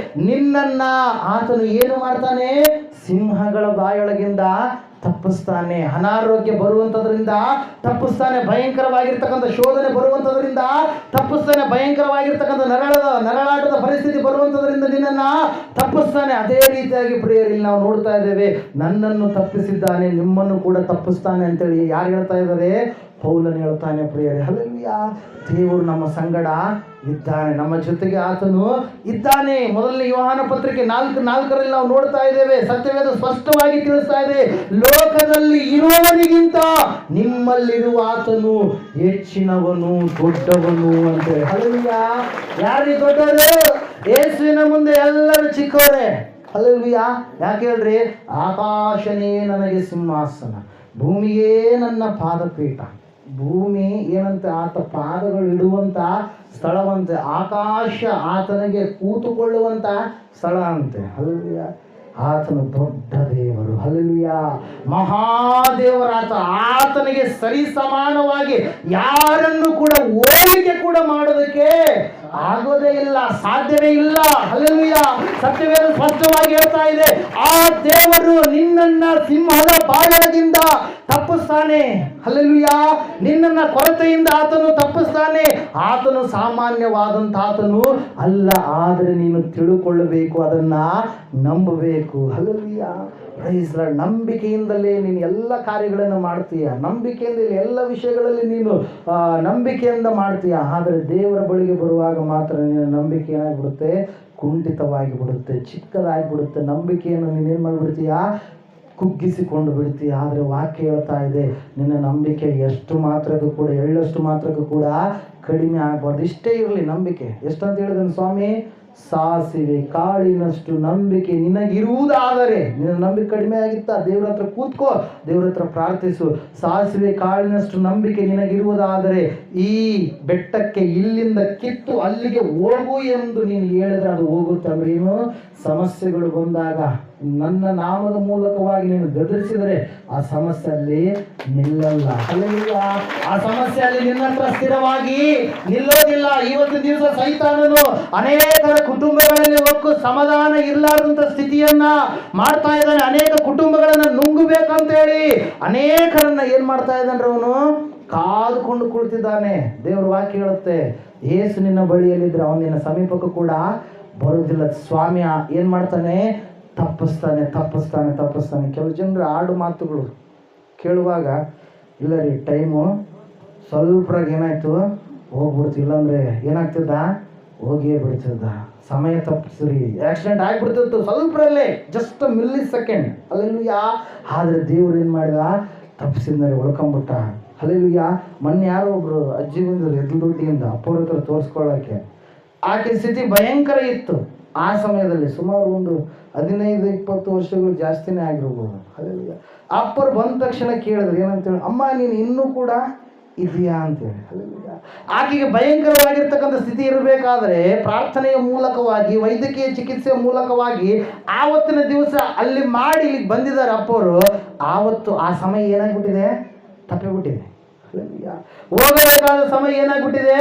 ನಿನ್ನನ್ನ ಆತನು ಏನು ಮಾಡ್ತಾನೆ, ಸಿಂಹಗಳ ಬಾಯೊಳಗಿಂದ ತಪ್ಪಿಸ್ತಾನೆ. ಅನಾರೋಗ್ಯ ಬರುವಂಥದ್ರಿಂದ ತಪ್ಪಿಸ್ತಾನೆ, ಭಯಂಕರವಾಗಿರ್ತಕ್ಕಂಥ ಶೋಧನೆ ಬರುವಂಥದ್ರಿಂದ ತಪ್ಪಿಸ್ತಾನೆ, ಭಯಂಕರವಾಗಿರ್ತಕ್ಕಂಥ ನರಳಾಟದ ಪರಿಸ್ಥಿತಿ ಬರುವಂಥದ್ರಿಂದ ನಿನ್ನನ್ನು ತಪ್ಪಿಸ್ತಾನೆ. ಅದೇ ರೀತಿಯಾಗಿ ಪ್ರಿಯರಲ್ಲಿ ನಾವು ನೋಡ್ತಾ ಇದ್ದೇವೆ, ನನ್ನನ್ನು ತಪ್ಪಿಸಿದ್ದಾನೆ ನಿಮ್ಮನ್ನು ಕೂಡ ತಪ್ಪಿಸ್ತಾನೆ ಅಂತೇಳಿ ಯಾರು ಹೇಳ್ತಾ ಇದ್ದಾರೆ? ಪೌಲನು ಹೇಳ್ತಾನೆ ಪ್ರಿಯರೇ. ಹಲ್ಲೆಲೂಯಾ. ದೇವರು ನಮ್ಮ ಸಂಗಡ ಇದ್ದಾನೆ, ನಮ್ಮ ಜೊತೆಗೆ ಆತನು ಇದ್ದಾನೆ. ಮೊದಲನೇ ಯೋಹಾನ ಪತ್ರಿಕೆ 4:4 ನಾವು ನೋಡ್ತಾ ಇದ್ದೇವೆ, ಸತ್ಯವೇದ ಸ್ಪಷ್ಟವಾಗಿ ತಿಳಿಸ್ತಾ ಇದೆ, ಲೋಕದಲ್ಲಿ ಇರುವವನಿಗಿಂತ ನಿಮ್ಮಲ್ಲಿರುವ ಆತನು ಹೆಚ್ಚಿನವನು, ದೊಡ್ಡವನು ಅಂತ. ಹಲ್ಲೆಲೂಯಾ. ಯಾರಿಗೆ ದೊಡ್ಡವರು? ಯೇಸುವಿನ ಮುಂದೆ ಎಲ್ಲರೂ ಚಿಕ್ಕವರೇ. ಹಲ್ಲೆಲೂಯಾ. ಯಾಕೆ ಹೇಳ್ರಿ? ಆಕಾಶನೇ ನನಗೆ ಸಿಂಹಾಸನ, ಭೂಮಿಯೇ ನನ್ನ ಪಾದಪೀಠ. ಭೂಮಿ ಏನಂತ, ಆತ ಪಾದಗಳು ಇಡುವಂತ ಸ್ಥಳವಂತೆ. ಆಕಾಶ ಆತನಿಗೆ ಕೂತುಕೊಳ್ಳುವಂತ ಸ್ಥಳ ಅಂತೆ. ಹಲ್ಲೆಲೂಯಾ. ಆತನು ದೊಡ್ಡ ದೇವರು. ಹಲ್ಲೆಲೂಯಾ. ಮಹಾದೇವರಾತ. ಆತನಿಗೆ ಸರಿ ಸಮಾನವಾಗಿ ಯಾರನ್ನು ಕೂಡ ಹೋಲಿಕೆ ಕೂಡ ಮಾಡೋದಕ್ಕೆ ಆಗೋದೇ ಇಲ್ಲ, ಸಾಧ್ಯವೇ ಇಲ್ಲ. ಹಲ್ಲೆಲೂಯಾ. ಸತ್ಯವೇದ ಸ್ಪಷ್ಟವಾಗಿ ಹೇಳ್ತಾ ಇದೆ, ಆ ದೇವರು ನಿನ್ನನ್ನ ಸಿಂಹದ ಬಾಯದಿಂದ ತಪ್ಪಿಸ್ತಾನೆ. ಹಲ್ಲೆಲೂಯಾ. ನಿನ್ನನ್ನ ಕೊರತೆಯಿಂದ ಆತನು ತಪ್ಪಿಸ್ತಾನೆ. ಆತನು ಸಾಮಾನ್ಯವಾದಂತ ಆತನು ಅಲ್ಲ. ಆದರೆ ನೀನು ತಿಳುಕೊಳ್ಳಬೇಕು, ಅದನ್ನ ನಂಬಬೇಕು. ಹಲ್ಲೆಲೂಯಾ. Praise lord. ನಂಬಿಕೆಯಿಂದಲೇ ನೀನು ಎಲ್ಲ ಕಾರ್ಯಗಳನ್ನು ಮಾಡ್ತೀಯ. ನಂಬಿಕೆಯಿಂದ ಎಲ್ಲ ವಿಷಯಗಳಲ್ಲಿ ನೀನು ನಂಬಿಕೆಯಿಂದ ಮಾಡ್ತೀಯ. ಆದರೆ ದೇವರ ಬಳಿಗೆ ಬರುವಾಗ ಮಾತ್ರ ನಿನ್ನ ನಂಬಿಕೆ ಏನಾಗ್ಬಿಡುತ್ತೆ? ಕುಂಠಿತವಾಗಿ ಬಿಡುತ್ತೆ, ಚಿಕ್ಕದಾಗಿಬಿಡುತ್ತೆ. ನಂಬಿಕೆಯನ್ನು ನೀನೇನು ಮಾಡಿಬಿಡ್ತೀಯ? ಕುಗ್ಗಿಸಿಕೊಂಡು ಬಿಡ್ತೀಯ. ಆದರೆ ವಾಕ್ಯ ಹೇಳ್ತಾ ಇದೆ, ನಿನ್ನ ನಂಬಿಕೆ ಎಷ್ಟು ಮಾತ್ರಕ್ಕೂ ಕೂಡ, ಎಳ್ಳಷ್ಟು ಮಾತ್ರಕ್ಕೂ ಕೂಡ ಕಡಿಮೆ ಆಗಬಾರ್ದು. ಇಷ್ಟೇ ಇರಲಿ ನಂಬಿಕೆ. ಎಷ್ಟಂತ ಹೇಳಿದನು ಸ್ವಾಮಿ? ಸಾಸಿವೆ ಕಾಳಿನಷ್ಟು ನಂಬಿಕೆ ನಿನಗಿರುವುದಾದರೆ. ನಿನ್ನ ನಂಬಿಕೆ ಕಡಿಮೆ ಆಗಿತ್ತಾ? ದೇವ್ರ ಹತ್ರ ಕೂತ್ಕೋ, ದೇವ್ರ ಹತ್ರ ಪ್ರಾರ್ಥಿಸು. ಸಾಸಿವೆ ಕಾಳಿನಷ್ಟು ನಂಬಿಕೆ ನಿನಗಿರುವುದಾದರೆ ಈ ಬೆಟ್ಟಕ್ಕೆ ಇಲ್ಲಿಂದ ಕಿತ್ತು ಅಲ್ಲಿಗೆ ಹೋಗು ಎಂದು ನೀನು ಹೇಳಿದ್ರೆ ಅದು ಹೋಗುತ್ತೆ. ಅಂದ್ರೆ ಏನು? ಸಮಸ್ಯೆಗಳು ಬಂದಾಗ ನನ್ನ ನಾಮದ ಮೂಲಕವಾಗಿ ನೀನು ಗದರಿಸಿದರೆ ಆ ಸಮಸ್ಯೆಯಲ್ಲಿ ನಿಲ್ಲಲ್ಲ. ಹಲ್ಲೆಲೂಯಾ. ಆ ಸಮಸ್ಯೆಯಲ್ಲಿ ನಿನ್ನ ಹತ್ರ ಸ್ಥಿರವಾಗಿ ನಿಲ್ಲೋದಿಲ್ಲ. ಇವತ್ತಿನ ದಿವಸ ಸೈತಾನನು ಅನೇಕರ ಕುಟುಂಬಗಳಲ್ಲಿ ಒಕ್ಕು ಸಮಾಧಾನ ಇರಲಾರ್ದಂತ ಸ್ಥಿತಿಯನ್ನ ಮಾಡ್ತಾ ಇದ್ದಾನೆ. ಅನೇಕ ಕುಟುಂಬಗಳನ್ನ ನುಂಗಬೇಕಂತ ಹೇಳಿ ಅನೇಕರನ್ನ ಏನ್ ಮಾಡ್ತಾ ಇದ್ದಾನೆ? ಅವನು ಕಾದುಕೊಂಡು ಕುಳಿತಿದ್ದಾನೆ. ದೇವ್ರ ವಾಕ್ಯ ಹೇಳುತ್ತೆ, ಯೇಸು ನಿನ್ನ ಬಳಿಯಲ್ಲಿದ್ರೆ ಅವನು ನಿನ್ನ ಸಮೀಪಕ್ಕೂ ಕೂಡ ಬರುವುದಿಲ್ಲ. ಸ್ವಾಮಿ ಏನ್ ಮಾಡ್ತಾನೆ? ತಪ್ಪಿಸ್ತಾನೆ, ತಪ್ಪಿಸ್ತಾನೆ, ತಪ್ಪಿಸ್ತಾನೆ. ಕೆಲವು ಜನರು ಆಡು ಮಾತುಗಳು ಕೇಳುವಾಗ, ಇಲ್ಲ ರೀ ಟೈಮು ಸ್ವಲ್ಪರಾಗ ಏನಾಯ್ತು ಹೋಗ್ಬಿಡ್ತು, ಇಲ್ಲಾಂದ್ರೆ ಏನಾಗ್ತದ ಹೋಗಿಯೇ ಬಿಡ್ತದ, ಸಮಯ ತಪ್ಪಿಸ್ರಿ, ಆಕ್ಸಿಡೆಂಟ್ ಆಗಿಬಿಡ್ತಿತ್ತು ಸ್ವಲ್ಪರಲ್ಲೇ, ಜಸ್ಟ್ ಮಿಲ್ಲಿ ಸೆಕೆಂಡ್. ಹಲ್ಲೆಲೂಯಾ. ಆದರೆ ದೇವ್ರು ಏನು ಮಾಡಿದ? ತಪ್ಪಿಸಿದ್ರೆ ಉಳ್ಕೊಂಬಿಟ್ಟ. ಹಲ್ಲೆಲೂಯಾ. ಮೊನ್ನೆ ಯಾರೋ ಒಬ್ರು ಅಜ್ಜಿ ಬಂದರು ಎದ್ದುದುಡ್ಡಿಯಿಂದ ಅಪ್ಪವ್ರ ಹತ್ರ ತೋರಿಸ್ಕೊಳ್ಳೋಕೆ. ಆಕೆ ಸ್ಥಿತಿ ಭಯಂಕರ ಇತ್ತು. ಆ ಸಮಯದಲ್ಲಿ ಸುಮಾರು ಒಂದು 15-20 ವರ್ಷಗಳು ಜಾಸ್ತಿನೇ ಆಗಿರ್ಬೋದು. ಹಲ್ಲೆಲೂಯಾ. ಅಪ್ಪರು ಬಂದ ತಕ್ಷಣ ಕೇಳಿದ್ರು ಏನಂತೇಳಿ, ಅಮ್ಮ ನೀನು ಇನ್ನೂ ಕೂಡ ಇದೆಯಾ ಅಂತೇಳಿ. ಹಲ್ಲೆಲೂಯಾ. ಆಕೆಗೆ ಭಯಂಕರವಾಗಿರ್ತಕ್ಕಂಥ ಸ್ಥಿತಿ ಇರಬೇಕಾದ್ರೆ ಪ್ರಾರ್ಥನೆಯ ಮೂಲಕವಾಗಿ, ವೈದ್ಯಕೀಯ ಚಿಕಿತ್ಸೆಯ ಮೂಲಕವಾಗಿ ಆವತ್ತಿನ ದಿವಸ ಅಲ್ಲಿ ಮಾಡಿ ಇಲ್ಲಿಗೆ ಬಂದಿದ್ದಾರೆ ಅಪ್ಪವರು. ಆವತ್ತು ಆ ಸಮಯ ಏನಾಗ್ಬಿಟ್ಟಿದೆ? ತಪ್ಪಿಬಿಟ್ಟಿದೆ. ಹೋಗಬೇಕಾದ ಸಮಯ ಏನಾಗ್ಬಿಟ್ಟಿದೆ?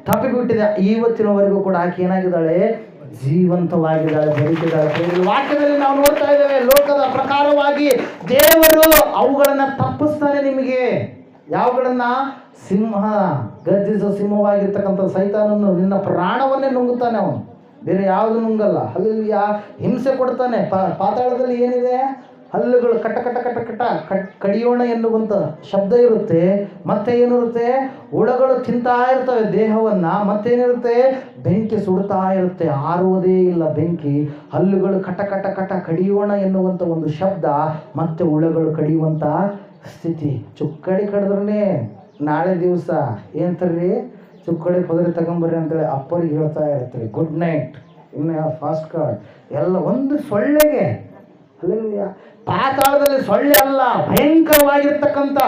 ತಪ್ಪಿಬಿಟ್ಟಿದೆ. ಇವತ್ತಿನವರೆಗೂ ಕೂಡ ಆಕೆ ಏನಾಗಿದ್ದಾಳೆ? ಜೀವಂತವಾಗಿದ್ದಾಳೆ, ಬದುಕಿದ್ದಾಳೆ. ವಾಕ್ಯದಲ್ಲಿ ನಾವು ನೋಡ್ತಾ ಇದ್ದೇವೆ, ಲೋಕದ ಪ್ರಕಾರವಾಗಿ ದೇವರು ಅವುಗಳನ್ನ ತಪ್ಪಿಸ್ತಾನೆ. ನಿಮಗೆ ಯಾವುಗಳನ್ನ? ಸಿಂಹ, ಗರ್ಜಿಸುವ ಸಿಂಹವಾಗಿರ್ತಕ್ಕಂಥ ಸೈತಾನನ್ನು ನಿನ್ನ ಪ್ರಾಣವನ್ನೇ ನುಂಗುತ್ತಾನೆ ಅವನು, ಬೇರೆ ಯಾವುದು ನುಂಗಲ್ಲ. ಹಲ್ಲೆಲೂಯಾ. ಹಿಂಸೆ ಕೊಡ್ತಾನೆ. ಪಾತಾಳದಲ್ಲಿ ಏನಿದೆ? ಹಲ್ಲುಗಳು ಕಟ ಕಟ ಕಟ ಕಟ ಕಡಿಯೋಣ ಎನ್ನುವಂಥ ಶಬ್ದ ಇರುತ್ತೆ. ಮತ್ತೆ ಏನಿರುತ್ತೆ? ಹುಳಗಳು ತಿಂತಾ ಇರ್ತವೆ ದೇಹವನ್ನ. ಮತ್ತೇನಿರುತ್ತೆ? ಬೆಂಕಿ ಸುಡ್ತಾ ಇರುತ್ತೆ, ಆರುವುದೇ ಇಲ್ಲ ಬೆಂಕಿ. ಹಲ್ಲುಗಳು ಕಟ ಕಟ ಕಟ ಕಡಿಯೋಣ ಎನ್ನುವಂಥ ಒಂದು ಶಬ್ದ, ಮತ್ತೆ ಹುಳಗಳು ಕಡಿಯುವಂಥ ಸ್ಥಿತಿ. ಚುಕ್ಕಡಿ ಕಡಿದ್ರೇ ನಾಳೆ ದಿವಸ ಏನಂತಾರ್ರಿ? ಚುಕ್ಕಡಿ ಪದರಿ ತಗೊಂಬರ್ರಿ ಅಂತೇಳಿ ಅಪ್ಪರಿಗೆ ಹೇಳ್ತಾ ಇರ್ತಾರೆ. ಗುಡ್ ನೈಟ್, ಇನ್ನು ಫಾಸ್ಟ್ ಕಾರ್ಡ್ ಎಲ್ಲ ಒಂದು ಸೊಳ್ಳೆಗೆ. ಹಲ್ಲೆಲೂಯಾ. ಪಾತಾಳದಲ್ಲಿ ಸೊಳ್ಳೆ ಅಲ್ಲ, ಭಯಂಕರವಾಗಿರ್ತಕ್ಕಂಥ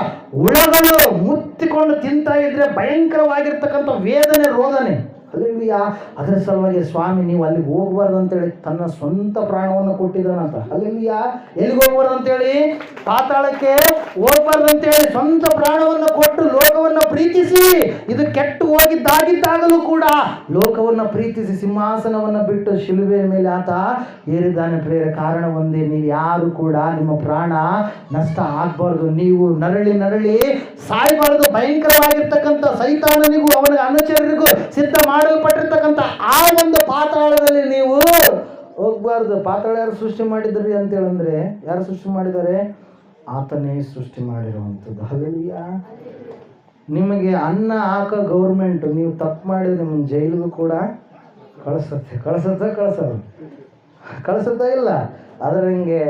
ಹುಳಗಳು ಮುತ್ತಿಕೊಂಡು ತಿಂತಾ ಇದ್ರೆ ಭಯಂಕರವಾಗಿರ್ತಕ್ಕಂಥ ವೇದನೆ, ರೋದನೆ. ಹಲ್ಲೆಲೂಯಾ. ಅದರ ಸಲುವಾಗಿ ಸ್ವಾಮಿ ನೀವು ಅಲ್ಲಿಗೆ ಹೋಗ್ಬಾರ್ದು ಅಂತೇಳಿ ತನ್ನ ಸ್ವಂತ ಪ್ರಾಣವನ್ನು ಕೊಟ್ಟಿದ್ದಾನಂತ. ಹಲ್ಲೆಲೂಯಾ. ಎಲ್ಲಿಗೆ ಹೋಗ್ಬಾರ್ದು ಅಂತೇಳಿ? ಪಾತಾಳಕ್ಕೆ ಹೋಗ್ಬಾರ್ದು ಅಂತೇಳಿ ಸ್ವಂತ ಪ್ರಾಣವನ್ನು ಕೊಟ್ಟು ಲೋಕವನ್ನು ಪ್ರೀತಿಸಿ, ಇದು ಕೆಟ್ಟು ಹೋಗಿದ್ದಾಗಿದ್ದಾಗಲೂ ಕೂಡ ಲೋಕವನ್ನು ಪ್ರೀತಿಸಿ ಸಿಂಹಾಸನವನ್ನು ಬಿಟ್ಟು ಶಿಲುಬೆಯ ಮೇಲೆ ಆತ ಏರಿದ್ದಾನೆ. ಪ್ರೇರ ಕಾರಣ ಒಂದೇ, ನೀವು ಯಾರು ಕೂಡ ನಿಮ್ಮ ಪ್ರಾಣ ನಷ್ಟ ಆಗ್ಬಾರ್ದು, ನೀವು ನರಳಿ ನರಳಿ ಸಾಯ್ಬಾರ್ದು. ಭಯಂಕರವಾಗಿರ್ತಕ್ಕಂಥ ಸೈತಾನನಿಗೂ ಅವನ ಅನುಚರರಿಗೂ ಸಿದ್ಧ ಮಾಡಲ್ಪಟ್ಟಿರ್ತಕ್ಕಂಥ ಆ ಒಂದು ಪಾತಾಳದಲ್ಲಿ ನೀವು ಹೋಗ್ಬಾರ್ದು. ಪಾತಾಳ ಯಾರು ಸೃಷ್ಟಿ ಮಾಡಿದ್ರಿ ಅಂತೇಳಂದ್ರೆ, ಯಾರು ಸೃಷ್ಟಿ ಮಾಡಿದ್ದಾರೆ? ಆತನೇ ಸೃಷ್ಟಿ ಮಾಡಿರುವಂಥದ್ದು. ಹಲ್ಲೆಲೂಯಾ. ನಿಮಗೆ ಅನ್ನ ಹಾಕೋ ಗೌರ್ಮೆಂಟ್, ನೀವು ತಪ್ಪು ಮಾಡಿದ್ರೆ ನಿಮ್ಮನ್ನು ಜೈಲಿಗೂ ಕೂಡ ಕಳಿಸುತ್ತಾ ಇಲ್ಲ? ಅದರ ಹಿಂಗೆ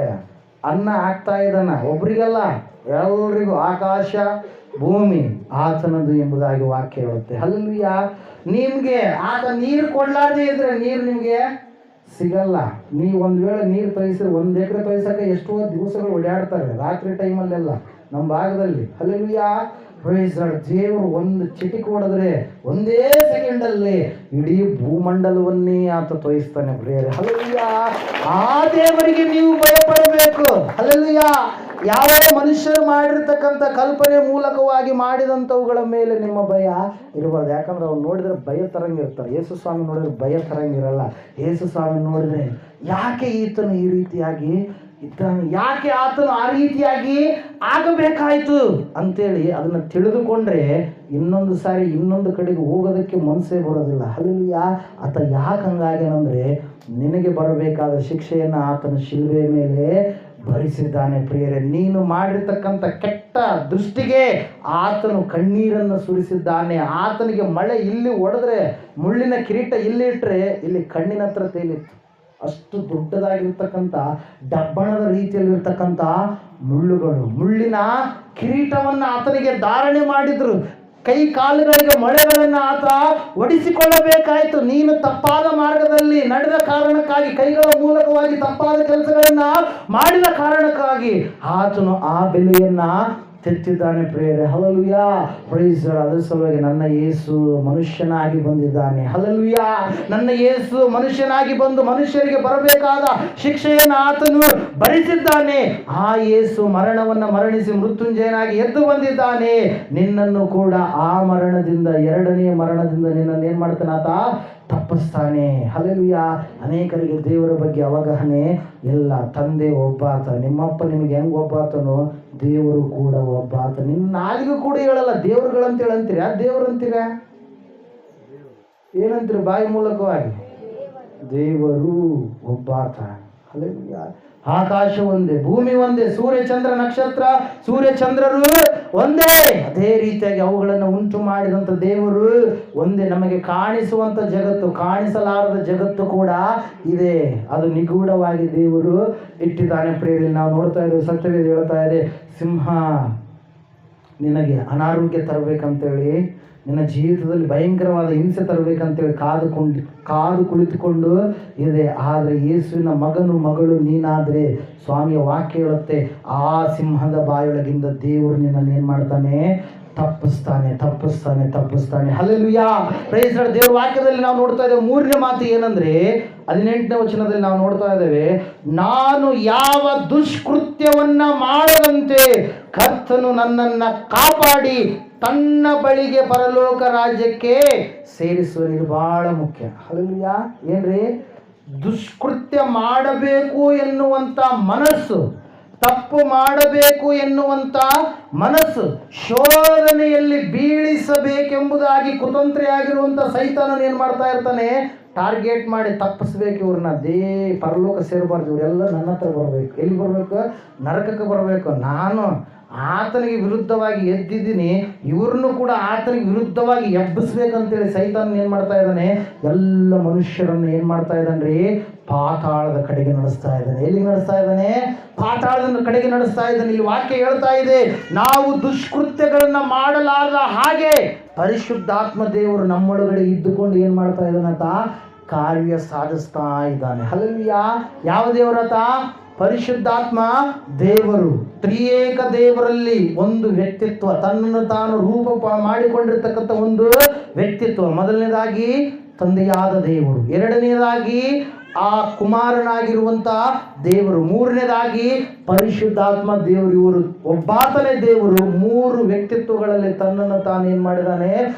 ಅನ್ನ ಹಾಕ್ತಾ ಇದ್ದಾನ ಒಬ್ರಿಗಲ್ಲ, ಎಲ್ರಿಗೂ. ಆಕಾಶ ಭೂಮಿ ಆತನದು ಎಂಬುದಾಗಿ ವಾಕ್ಯ ಹೇಳುತ್ತೆ. ಹಲ್ಲೆಲೂಯಾ. ನಿಮಗೆ ಆತ ನೀರು ಕೊಡ್ಲಾರ್ದೇ ಇದ್ರೆ ನೀರು ನಿಮಗೆ ಸಿಗಲ್ಲ. ನೀವು ಒಂದು ವೇಳೆ ನೀರು ತೊಯಿಸಿದ್ರೆ 1 ಎಕರೆ ತೊಯಿಸಕ್ಕೆ ಎಷ್ಟೋ ದಿವಸಗಳು ಓಡಾಡ್ತಾರೆ ರಾತ್ರಿ ಟೈಮಲ್ಲೆಲ್ಲ ನಮ್ಮ ಭಾಗದಲ್ಲಿ. ಹಲ್ಲೆಲೂಯಾ. Praise lord. ದೇವರು ಒಂದು ಚಿಟಿಕೆ ಹೊಡೆದ್ರೆ ಒಂದೇ ಸೆಕೆಂಡಲ್ಲಿ ಇಡೀ ಭೂಮಂಡಲವನ್ನೇ ಆತ ತೋರಿಸ್ತಾನೆ ಪ್ರಿಯರೇ. ಹಲ್ಲೆಲೂಯಾ. ಆ ದೇವರಿಗೆ ನೀವು ಭಯಪಡಬೇಕು. ಹಲ್ಲೆಲೂಯಾ. ಯಾವ ಮನುಷ್ಯರು ಮಾಡಿರ್ತಕ್ಕಂಥ ಕಲ್ಪನೆ ಮೂಲಕವಾಗಿ ಮಾಡಿದಂಥವುಗಳ ಮೇಲೆ ನಿಮ್ಮ ಭಯ ಇರಬಾರ್ದು. ಯಾಕಂದ್ರೆ ಅವ್ರು ನೋಡಿದ್ರೆ ಭಯ ತರಂಗಿರ್ತಾರೆ. ಯೇಸು ಸ್ವಾಮಿ ನೋಡಿದ್ರೆ ಭಯ ತರಂಗಿರಲ್ಲ. ಯೇಸು ಸ್ವಾಮಿ ನೋಡಿದ್ರೆ ಯಾಕೆ ಈತನು ಈ ರೀತಿಯಾಗಿ ಇದ್ದಾನೆ, ಯಾಕೆ ಆತನು ಆ ರೀತಿಯಾಗಿ ಆಗಬೇಕಾಯ್ತು ಅಂತೇಳಿ ಅದನ್ನು ತಿಳಿದುಕೊಂಡ್ರೆ ಇನ್ನೊಂದು ಸಾರಿ ಇನ್ನೊಂದು ಕಡೆಗೆ ಹೋಗೋದಕ್ಕೆ ಮನಸ್ಸೇ ಬರೋದಿಲ್ಲ. ಹಲ್ಲೆಲೂಯಾ. ಆತ ಯಾಕೆ ಹಂಗಾಗ್ಯಾನಂದ್ರೆ ನಿನಗೆ ಬರಬೇಕಾದ ಶಿಕ್ಷೆಯನ್ನು ಆತನ ಶಿಲುಬೆ ಮೇಲೆ ಭರಿಸಿದ್ದಾನೆ ಪ್ರಿಯರೇ. ನೀನು ಮಾಡಿರ್ತಕ್ಕಂಥ ಕೆಟ್ಟ ದೃಷ್ಟಿಗೆ ಆತನು ಕಣ್ಣೀರನ್ನು ಸುರಿಸಿದ್ದಾನೆ. ಆತನಿಗೆ ಮಳೆ ಇಲ್ಲಿ ಹೊಡೆದ್ರೆ ಮುಳ್ಳಿನ ಕಿರೀಟ ಇಲ್ಲಿ ಇಟ್ಟರೆ ಇಲ್ಲಿ ಕಣ್ಣಿನ ಹತ್ರ ತೇಲಿತ್ತು. ಅಷ್ಟು ದೊಡ್ಡದಾಗಿರ್ತಕ್ಕಂಥ ಡಬ್ಬಣದ ರೀತಿಯಲ್ಲಿರ್ತಕ್ಕಂಥ ಮುಳ್ಳುಗಳು, ಮುಳ್ಳಿನ ಕಿರೀಟವನ್ನು ಆತನಿಗೆ ಧಾರಣೆ ಮಾಡಿದ್ರು. ಕೈ ಕಾಲುಗಳಿಗೆ ಮೊಳೆಗಳನ್ನು ಆತ ಒಡಿಸಿಕೊಳ್ಳಬೇಕಾಯಿತು. ನೀನು ತಪ್ಪಾದ ಮಾರ್ಗದಲ್ಲಿ ನಡೆದ ಕಾರಣಕ್ಕಾಗಿ, ಕೈಗಳ ಮೂಲಕವಾಗಿ ತಪ್ಪಾದ ಕೆಲಸಗಳನ್ನು ಮಾಡಿದ ಕಾರಣಕ್ಕಾಗಿ ಆತನು ಆ ಬೆಲೆಯನ್ನ ತೆತ್ತಿದ್ದಾನೆ ಪ್ರಿಯರೇ. ಹಲ್ಲೆಲೂಯಾ. Praise lord. ಅದರ ಸಲುವಾಗಿ ನನ್ನ ಯೇಸು ಮನುಷ್ಯನಾಗಿ ಬಂದಿದ್ದಾನೆ. ಹಲ್ಲೆಲೂಯಾ. ನನ್ನ ಯೇಸು ಮನುಷ್ಯನಾಗಿ ಬಂದು ಮನುಷ್ಯರಿಗೆ ಬರಬೇಕಾದ ಶಿಕ್ಷೆಯನ್ನು ಆತನು ಭರಿಸಿದ್ದಾನೆ. ಆ ಯೇಸು ಮರಣವನ್ನು ಮರಣಿಸಿ ಮೃತ್ಯುಂಜಯನಾಗಿ ಎದ್ದು ಬಂದಿದ್ದಾನೆ. ನಿನ್ನನ್ನು ಕೂಡ ಆ ಮರಣದಿಂದ, ಎರಡನೆಯ ಮರಣದಿಂದ ನಿನ್ನನ್ನು ಏನು ಮಾಡ್ತಾನೆ ಆತ? ತಪ್ಪಿಸ್ತಾನೆ. ಹಲ್ಲೆಲೂಯಾ. ಅನೇಕರಿಗೆ ದೇವರ ಬಗ್ಗೆ ಅವಗಾಹನೆ ಇಲ್ಲ. ತಂದೆ ಒಬ್ಬಾತ, ನಿಮ್ಮಪ್ಪ ನಿಮಗೆ ಹೆಂಗೆ ಒಬ್ಬಾತನೋ ದೇವರು ಕೂಡ ಒಬ್ಬಾತ. ನಿಮ್ಮ ನಾಲಿಗೆ ಕೂಡ ಹೇಳಲ್ಲ ದೇವರುಗಳಂತೇಳಿ ಅಂತೀರಿ. ಆ ದೇವರು ಅಂತೀರ? ಏನಂತೀರಿ ಬಾಯಿ ಮೂಲಕವಾಗಿ? ದೇವರು ಒಬ್ಬಾತ. ಹಲ್ಲೆಲೂಯಾ. ಆಕಾಶ ಒಂದೇ, ಭೂಮಿ ಒಂದೇ, ಸೂರ್ಯಚಂದ್ರ ನಕ್ಷತ್ರ ಸೂರ್ಯಚಂದ್ರರು ಒಂದೇ. ಅದೇ ರೀತಿಯಾಗಿ ಅವುಗಳನ್ನು ಉಂಟು ಮಾಡಿದಂಥ ದೇವರು ಒಂದೇ. ನಮಗೆ ಕಾಣಿಸುವಂಥ ಜಗತ್ತು, ಕಾಣಿಸಲಾರದ ಜಗತ್ತು ಕೂಡ ಇದೆ. ಅದು ನಿಗೂಢವಾಗಿ ದೇವರು ಇಟ್ಟಿದ್ದಾನೆ ಪ್ರೇರಲ್ಲಿ. ನಾವು ನೋಡ್ತಾ ಇದ್ದೇವೆ, ಸತ್ಯವೇದ ಹೇಳ್ತಾ ಇದೆ, ಸಿಂಹ ನಿನಗೆ ಅನಾರೋಗ್ಯ ತರಬೇಕಂತೇಳಿ, ನಿನ್ನ ಜೀವಿತದಲ್ಲಿ ಭಯಂಕರವಾದ ಹಿಂಸೆ ತರಬೇಕಂತೇಳಿ ಕಾದು ಕುಳಿತುಕೊಂಡು ಇದೆ. ಆದರೆ ಯೇಸುವಿನ ಮಗಳು ನೀನಾದರೆ ಸ್ವಾಮಿಯ ವಾಕ್ಯ ಹೇಳುತ್ತೆ, ಆ ಸಿಂಹದ ಬಾಯೊಳಗಿಂದ ದೇವರು ನಿನ್ನನ್ನು ಏನು ಮಾಡ್ತಾನೆ? ತಪ್ಪಿಸ್ತಾನೆ. ಹಲ್ಲೆಲೂಯಾ. Praise lord. ದೇವರ ವಾಕ್ಯದಲ್ಲಿ ನಾವು ನೋಡ್ತಾ ಇದ್ದೇವೆ, ಮೂರನೇ ಮಾತು ಏನಂದ್ರೆ 18ನೇ ವಚನದಲ್ಲಿ ನಾವು ನೋಡ್ತಾ ಇದ್ದೇವೆ, ನಾನು ಯಾವ ದುಷ್ಕೃತ್ಯವನ್ನ ಮಾಡದಂತೆ ಕರ್ತನು ನನ್ನನ್ನು ಕಾಪಾಡಿ ತನ್ನ ಬಳಿಗೆ ಪರಲೋಕ ರಾಜ್ಯಕ್ಕೆ ಸೇರಿಸುವ. ಇದು ಬಹಳ ಮುಖ್ಯ. ಹಲ್ಲೆಲೂಯಾ. ಏನ್ರಿ? ದುಷ್ಕೃತ್ಯ ಮಾಡಬೇಕು ಎನ್ನುವಂಥ ಮನಸ್ಸು, ತಪ್ಪು ಮಾಡಬೇಕು ಎನ್ನುವಂಥ ಮನಸ್ಸು, ಶೋಧನೆಯಲ್ಲಿ ಬೀಳಿಸಬೇಕೆಂಬುದಾಗಿ ಕುತಂತ್ರಿಯಾಗಿರುವಂಥ ಸೈತಾನನು ಏನು ಮಾಡ್ತಾ ಇರ್ತಾನೆ? ಟಾರ್ಗೆಟ್ ಮಾಡಿ ತಪ್ಪಿಸ್ಬೇಕು ಇವ್ರನ್ನ. ಪರಲೋಕ ಸೇರಬಾರ್ದು, ಇವರೆಲ್ಲ ನನ್ನ ಹತ್ರ ಬರಬೇಕು. ಎಲ್ಲಿ ಬರಬೇಕು? ನರಕಕ್ಕೆ ಬರಬೇಕು. ನಾನು ಆತನಿಗೆ ವಿರುದ್ಧವಾಗಿ ಎದ್ದಿದ್ದೀನಿ, ಇವ್ರನ್ನು ಕೂಡ ಆತನಿಗೆ ವಿರುದ್ಧವಾಗಿ ಎಬ್ಬಿಸ್ಬೇಕಂತೇಳಿ ಸೈತಾನ ಏನು ಮಾಡ್ತಾ ಇದ್ದಾನೆ? ಎಲ್ಲ ಮನುಷ್ಯರನ್ನು ಏನು ಮಾಡ್ತಾ ಇದ್ದಾನೆ? ಪಾತಾಳದ ಕಡೆಗೆ ನಡೆಸ್ತಾ ಇದ್ದಾನೆ. ಎಲ್ಲಿಗೆ ನಡೆಸ್ತಾ ಇದ್ದಾನೆ? ಪಾತಾಳದ ಕಡೆಗೆ ನಡೆಸ್ತಾ ಇದ್ದಾನೆ. ಇಲ್ಲಿ ವಾಕ್ಯ ಹೇಳ್ತಾ ಇದೆ, ನಾವು ದುಷ್ಕೃತ್ಯಗಳನ್ನು ಮಾಡಲಾರದ ಹಾಗೆ ಪರಿಶುದ್ಧಾತ್ಮ ದೇವರು ನಮ್ಮೊಳಗಡೆ ಇದ್ದುಕೊಂಡು ಏನು ಮಾಡ್ತಾ ಇದ್ದಾನಂತ? ಕಾರ್ಯ ಸಾಧಿಸ್ತಾ ಇದ್ದಾನೆ. ಹಲ್ಲೆಲೂಯಾ. ಯಾವ ದೇವರತ? ಪರಿಶುದ್ಧಾತ್ಮ ದೇವರು. ತ್ರಿಯೇಕ ದೇವರಲ್ಲಿ ಒಂದು ವ್ಯಕ್ತಿತ್ವ, ತನ್ನನ್ನು ತಾನು ರೂಪ ಮಾಡಿಕೊಂಡಿರ್ತಕ್ಕಂಥ ಒಂದು ವ್ಯಕ್ತಿತ್ವ. ಮೊದಲನೇದಾಗಿ ತಂದೆಯಾದ ದೇವರು, ಎರಡನೇದಾಗಿ ಆ ಕುಮಾರನಾಗಿರುವಂಥ ದೇವರು, ಮೂರನೇದಾಗಿ ಪರಿಶುದ್ಧಾತ್ಮ ದೇವರು. ಇವರು ಒಬ್ಬಾತನೇ ದೇವರು. ಮೂರು ವ್ಯಕ್ತಿತ್ವಗಳಲ್ಲಿ ತನ್ನನ್ನು ತಾನು ಏನು ಮಾಡಿದ್ದಾನೆ?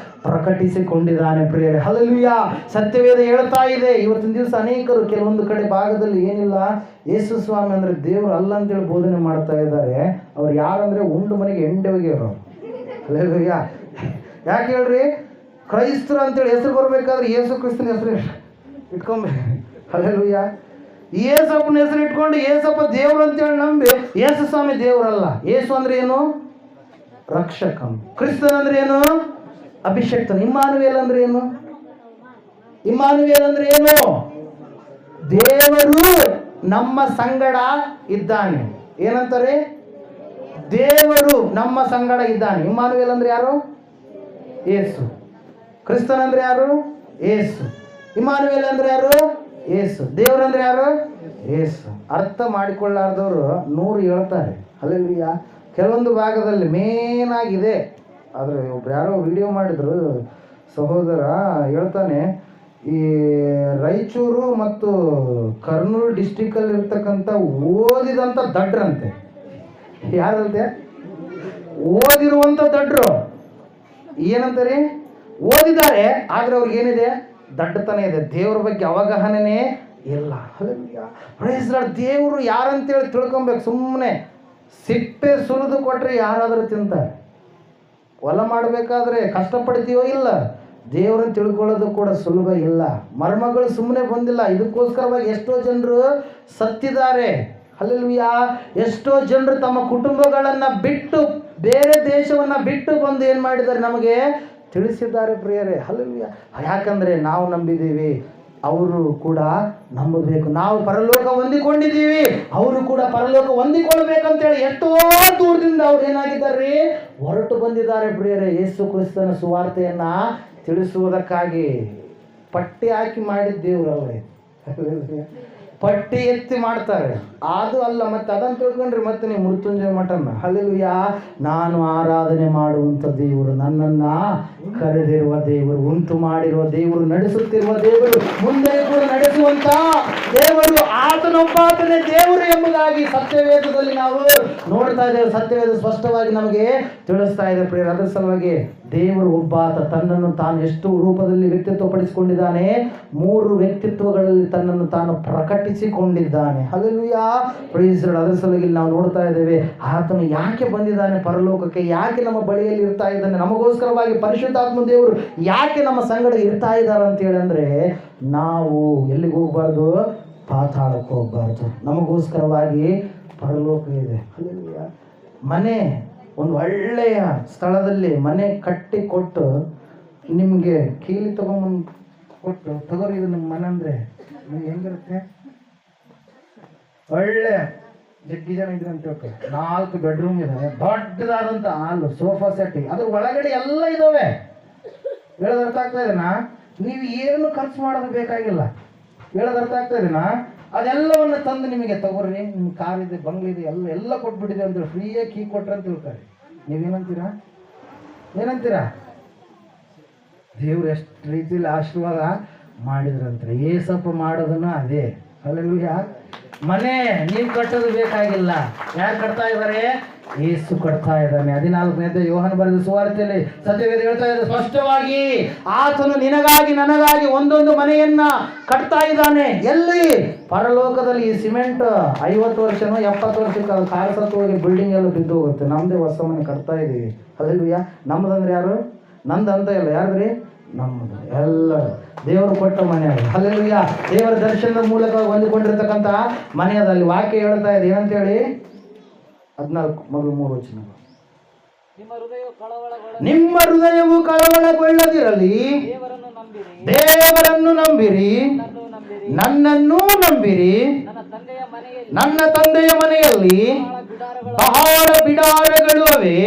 ಪ್ರಕಟಿಸಿಕೊಂಡಿದ್ದಾನೆ ಪ್ರಿಯರೇ. ಹಲ್ಲೆಲೂಯಾ. ಸತ್ಯವೇದ ಹೇಳ್ತಾ ಇದೆ. ಇವತ್ತಿನ ದಿವಸ ಅನೇಕರು ಕೆಲವೊಂದು ಕಡೆ ಭಾಗದಲ್ಲಿ ಏನಿಲ್ಲ, ಯೇಸು ಸ್ವಾಮಿ ಅಂದರೆ ದೇವರು ಅಲ್ಲ ಅಂತೇಳಿ ಬೋಧನೆ ಮಾಡ್ತಾ ಇದ್ದಾರೆ. ಅವ್ರು ಯಾರಂದರೆ ಉಂಡು ಮನೆಗೆ ಎಂಡೆ ಒಗೆಯೋರು. ಹಲ್ಲೆಲೂಯಾ. ಯಾಕೆ ಹೇಳ್ರಿ? ಕ್ರೈಸ್ತರು ಅಂತೇಳಿ ಹೆಸರು ಬರಬೇಕಾದ್ರೆ ಯೇಸು ಕ್ರಿಸ್ತನ ಹೆಸರು ಇಟ್ಕೊಂಬ. ಹಲ್ಲೆಲೂಯಾ. ಯೇಸಪ್ಪನ ಹೆಸರು ಇಟ್ಕೊಂಡು ಯೇಸಪ್ಪ ದೇವರು ಅಂತೇಳಿ ನಂಬಿ ಯೇಸು ಸ್ವಾಮಿ ದೇವರಲ್ಲ. ಯೇಸು ಅಂದ್ರೆ ಏನು? ರಕ್ಷಕಂ. ಕ್ರಿಸ್ತನ್ ಅಂದ್ರೆ ಏನು? ಅಭಿಷಕ್ತನು. ಇಮ್ಮಾನುವೇಲ್ ಅಂದ್ರೆ ಏನು? ಇಮ್ಮಾನುವೇಲ್ ಅಂದ್ರೆ ಏನು? ದೇವರು ನಮ್ಮ ಸಂಗಡ ಇದ್ದಾನೆ. ಏನಂತಾರೆ? ದೇವರು ನಮ್ಮ ಸಂಗಡ ಇದ್ದಾನೆ. ಇಮ್ಮಾನುವೇಲ್ ಅಂದ್ರೆ ಯಾರು? ಯೇಸು. ಕ್ರಿಸ್ತನ್ ಅಂದ್ರೆ ಯಾರು? ಯೇಸು. ಇಮ್ಮಾನುವೇಲ್ ಅಂದ್ರೆ ಯಾರು? ಯೇಸು. ದೇವರಂದ್ರೆ ಯಾರು? ಯೇಸು. ಅರ್ಥ ಮಾಡಿಕೊಳ್ಳಾರ್ದವರು 100 ಹೇಳ್ತಾರೆ. ಹಲ್ಲೆಲೂಯಾ. ಕೆಲವೊಂದು ಭಾಗದಲ್ಲಿ ಮೇನ್ ಆಗಿದೆ, ಆದರೆ ಒಬ್ರು ಯಾರೋ ವಿಡಿಯೋ ಮಾಡಿದ್ರು ಸಹೋದರ ಹೇಳ್ತಾನೆ, ಈ ರಾಯಚೂರು ಮತ್ತು ಕರ್ನೂಲು ಡಿಸ್ಟಿಕಲ್ಲಿ ಇರ್ತಕ್ಕಂಥ ಓದಿದಂಥ ದಡ್ರಂತೆ. ಯಾರಂತೆ? ಓದಿರುವಂಥ ದಡ್ರು. ಏನಂತಾರೆ? ಓದಿದ್ದಾರೆ, ಆದರೆ ಅವ್ರಿಗೆ ಏನಿದೆ? ದಡ್ಡತನ ಇದೆ, ದೇವ್ರ ಬಗ್ಗೆ ಅವಗಾಹನೆ ಇಲ್ಲ. Praise lord. ದೇವರು ಯಾರಂತೇಳಿ ತಿಳ್ಕೊಬೇಕು. ಸುಮ್ಮನೆ ಸಿಪ್ಪೆ ಸುಲಿದು ಕೊಟ್ಟರೆ ಯಾರಾದರೂ ತಿಂತಾರೆ. ಹೊಲ ಮಾಡಬೇಕಾದ್ರೆ ಕಷ್ಟಪಡ್ತೀವೋ ಇಲ್ಲ, ದೇವರನ್ನು ತಿಳ್ಕೊಳ್ಳೋದು ಕೂಡ ಸುಲಭ ಇಲ್ಲ. ಮರ್ಮಗಳು ಸುಮ್ಮನೆ ಬಂದಿಲ್ಲ. ಇದಕ್ಕೋಸ್ಕರವಾಗಿ ಎಷ್ಟೋ ಜನರು ಸತ್ತಿದ್ದಾರೆ. ಹಲ್ಲೆಲೂಯಾ. ಎಷ್ಟೋ ಜನರು ತಮ್ಮ ಕುಟುಂಬಗಳನ್ನು ಬಿಟ್ಟು, ಬೇರೆ ದೇಶವನ್ನು ಬಿಟ್ಟು ಬಂದು ಏನು ಮಾಡಿದ್ದಾರೆ? ನಮಗೆ ತಿಳಿಸಿದ್ದಾರೆ ಪ್ರಿಯರೇ. ಹಲ್ಲೆಲೂಯಾ. ಯಾಕಂದರೆ ನಾವು ನಂಬಿದ್ದೀವಿ, ಅವರು ಕೂಡ ನಂಬಬೇಕು. ನಾವು ಪರಲೋಕ ಹೊಂದಿಕೊಂಡಿದ್ದೀವಿ, ಅವರು ಕೂಡ ಪರಲೋಕ ಹೊಂದಿಕೊಳ್ಬೇಕಂತೇಳಿ ಎಷ್ಟೋ ದೂರದಿಂದ ಅವ್ರು ಏನಾಗಿದ್ದಾರೆ? ಹೊರಟು ಬಂದಿದ್ದಾರೆ ಪ್ರಿಯರೇ. ಯೇಸು ಕ್ರಿಸ್ತನ ಸುವಾರ್ತೆಯನ್ನು ತಿಳಿಸುವುದಕ್ಕಾಗಿ. ಪಟ್ಟಿ ಹಾಕಿ ಮಾಡಿದ್ದೇವ್ರು ಅವರೇ. ಪಟ್ಟಿ ಎತ್ತಿ ಮಾಡ್ತಾರೆ. ಅದು ಅಲ್ಲ, ಮತ್ತೆ ಅದನ್ನು ತಿಳ್ಕೊಂಡ್ರಿ ಮತ್ತೆ ನೀವು ಮೃತ್ಯುಂಜಯ ಮಠನ. ಹಲ್ಲೆಲೂಯಾ. ನಾನು ಆರಾಧನೆ ಮಾಡುವಂಥ ದೇವರು, ನನ್ನನ್ನು ಕರೆದಿರುವ ದೇವರು, ಉಂಟು ಮಾಡಿರುವ ದೇವರು, ನಡೆಸುತ್ತಿರುವ ದೇವರು, ಮುಂದೆ ಕೂಡ ನಡೆಸುವಂಥ ದೇವರು, ಆತನೊಬ್ಬಾತನೇ ದೇವರು ಎಂಬುದಾಗಿ ಸತ್ಯವೇದದಲ್ಲಿ ನಾವು ನೋಡ್ತಾ ಇದ್ದೇವೆ. ಸತ್ಯವೇದ ಸ್ಪಷ್ಟವಾಗಿ ನಮಗೆ ತಿಳಿಸ್ತಾ ಇದೆ ಪ್ರಿಯರೇ. ಅದರ ಸಲುವಾಗಿ ದೇವರು ಒಬ್ಬಾತ ತನ್ನನ್ನು ತಾನು ಎಷ್ಟು ರೂಪದಲ್ಲಿ ವ್ಯಕ್ತಿತ್ವಪಡಿಸಿಕೊಂಡಿದ್ದಾನೆ? 3 ವ್ಯಕ್ತಿತ್ವಗಳಲ್ಲಿ ತನ್ನನ್ನು ತಾನು ಪ್ರಕಟಿಸಿಕೊಂಡಿದ್ದಾನೆ. ಹಲ್ಲೆಲೂಯಾ. Praise lord. ಅದರ ಸಲುವಾಗಿ ನಾವು ನೋಡ್ತಾ ಇದ್ದೇವೆ, ಆತನು ಯಾಕೆ ಬಂದಿದ್ದಾನೆ ಪರಲೋಕಕ್ಕೆ, ಯಾಕೆ ನಮ್ಮ ಬಳಿಯಲ್ಲಿ ಇರ್ತಾ ಇದ್ದಾನೆ, ನಮಗೋಸ್ಕರವಾಗಿ ಪರಿಶುದ್ಧಾತ್ಮ ದೇವರು ಯಾಕೆ ನಮ್ಮ ಸಂಗಡ ಇರ್ತಾ ಇದ್ದಾರೆ ಅಂತೇಳಿ ಅಂದರೆ, ನಾವು ಎಲ್ಲಿಗೆ ಹೋಗ್ಬಾರ್ದು? ಪಾತಾಳಕ್ಕೆ ಹೋಗ್ಬಾರ್ದು. ನಮಗೋಸ್ಕರವಾಗಿ ಪರಲೋಕ ಇದೆ. ಹಲ್ಲೆಲೂಯಾ. ಮನೆ, ಒಂದು ಒಳ್ಳೆಯ ಸ್ಥಳದಲ್ಲಿ ಮನೆ ಕಟ್ಟಿ ಕೊಟ್ಟು ನಿಮಗೆ ಕೀಲಿ ತಗೊಂಬಂದು ಕೊಟ್ಟು, ತಗೋರಿ ಇದು ನಿಮ್ಮ ಮನೆ ಅಂದರೆ ನಿಮ್ಗೆ ಹೆಂಗಿರುತ್ತೆ? ಒಳ್ಳೆ ಜಗ್ಗಿ ಜನ ಇದ್ರೆ ಅಂತ ಹೇಳ್ತಾರೆ. 4 ಬೆಡ್ರೂಮ್ ಇದೆ, ದೊಡ್ಡದಾದಂಥ ಹಾಲು, ಸೋಫಾ ಸೆಟ್, ಅದ್ರ ಒಳಗಡೆ ಎಲ್ಲ ಇದಾವೆ. ಹೇಳೋದು ಅರ್ಥ ಆಗ್ತಾ ಇದೆನಾ? ನೀವು ಏನು ಖರ್ಚು ಮಾಡೋದು ಬೇಕಾಗಿಲ್ಲ. ಹೇಳೋದು ಅರ್ಥ ಆಗ್ತಾ ಇದೆನಾ? ಅದೆಲ್ಲವನ್ನು ತಂದು ನಿಮಗೆ ತಗೋರಿ, ನಿಮ್ಮ ಕಾರ್ ಇದೆ, ಬಂಗ್ಲೆ ಇದೆ, ಎಲ್ಲ ಕೊಟ್ಬಿಟ್ಟಿದೆ ಅಂತೇಳಿ ಫ್ರೀಯಾಗಿ ಕೀ ಕೊಟ್ರೆ ಅಂತ ಹೇಳ್ತಾರೆ. ನೀವೇನಂತೀರಾ? ಏನಂತೀರಾ? ದೇವ್ರು ಎಷ್ಟು ರೀತಿಯಲ್ಲಿ ಆಶೀರ್ವಾದ ಮಾಡಿದ್ರಂತಾರೆ. ಏಸಪ್ಪ ಮಾಡೋದನ್ನು ಅದೇ. ಹಲ್ಲೆಲೂಯಾ. ಮನೆ ನೀವು ಕಟ್ಟೋದು ಬೇಕಾಗಿಲ್ಲ. ಯಾರು ಕಟ್ತಾ ಇದ್ದಾರೆ? ಯೇಸು ಕಟ್ತಾ ಇದ್ದಾನೆ. 14ನೇದು ಯೋಹಾನ ಬರೆದ ಸುವಾರ್ತೆಯಲ್ಲಿ ಸತ್ಯವೇದ ಹೇಳ್ತಾ ಇದೆ ಸ್ಪಷ್ಟವಾಗಿ, ಆತನು ನಿನಗಾಗಿ ನನಗಾಗಿ ಒಂದೊಂದು ಮನೆಯನ್ನ ಕಟ್ತಾ ಇದ್ದಾನೆ. ಎಲ್ಲಿ? ಪರಲೋಕದಲ್ಲಿ. ಈ ಸಿಮೆಂಟ್ 50 ವರ್ಷನೋ 70 ವರ್ಷಕ್ಕೆ ಕಾರಸತ್ತು ಹೋಗಿ ಬಿಲ್ಡಿಂಗ್ ಎಲ್ಲ ಬಿದ್ದು ಹೋಗುತ್ತೆ. ನಮ್ಮದೇ ಹೊಸ ಮನೆ ಕಟ್ತಾ ಇದ್ದೀವಿ. ಹಲ್ಲೆಲೂಯಾ. ನಮ್ಮದಂದ್ರೆ ಯಾರು? ನಂದಂತ ಇಲ್ಲ. ಯಾರ್ದ್ರಿ? ನಮ್ಮದು. ಎಲ್ಲರೂ ದೇವರು ಕೊಟ್ಟ ಮನೆ ಅದು. ಹಲ್ಲೆಲೂಯಾ. ದೇವರ ದರ್ಶನದ ಮೂಲಕ ಹೊಂದಿಕೊಂಡಿರ್ತಕ್ಕಂಥ ಮನೆ ಅದು. ಅಲ್ಲಿ ವಾಕ್ಯ ಹೇಳ್ತಾ ಇದೆ ಏನಂತೇಳಿ? 14 ಮೊದಲು 3 ವಚನ. ನಿಮ್ಮ ಹೃದಯವು ಕಳವಳಗೊಳ್ಳದಿರಲಿ, ದೇವರನ್ನು ನಂಬಿರಿ, ನನ್ನನ್ನೂ ನಂಬಿರಿ. ನನ್ನ ತಂದೆಯ ಮನೆಯಲ್ಲಿ ಬಹಳ ಬಿಡಾರಗಳು ಅವೆ,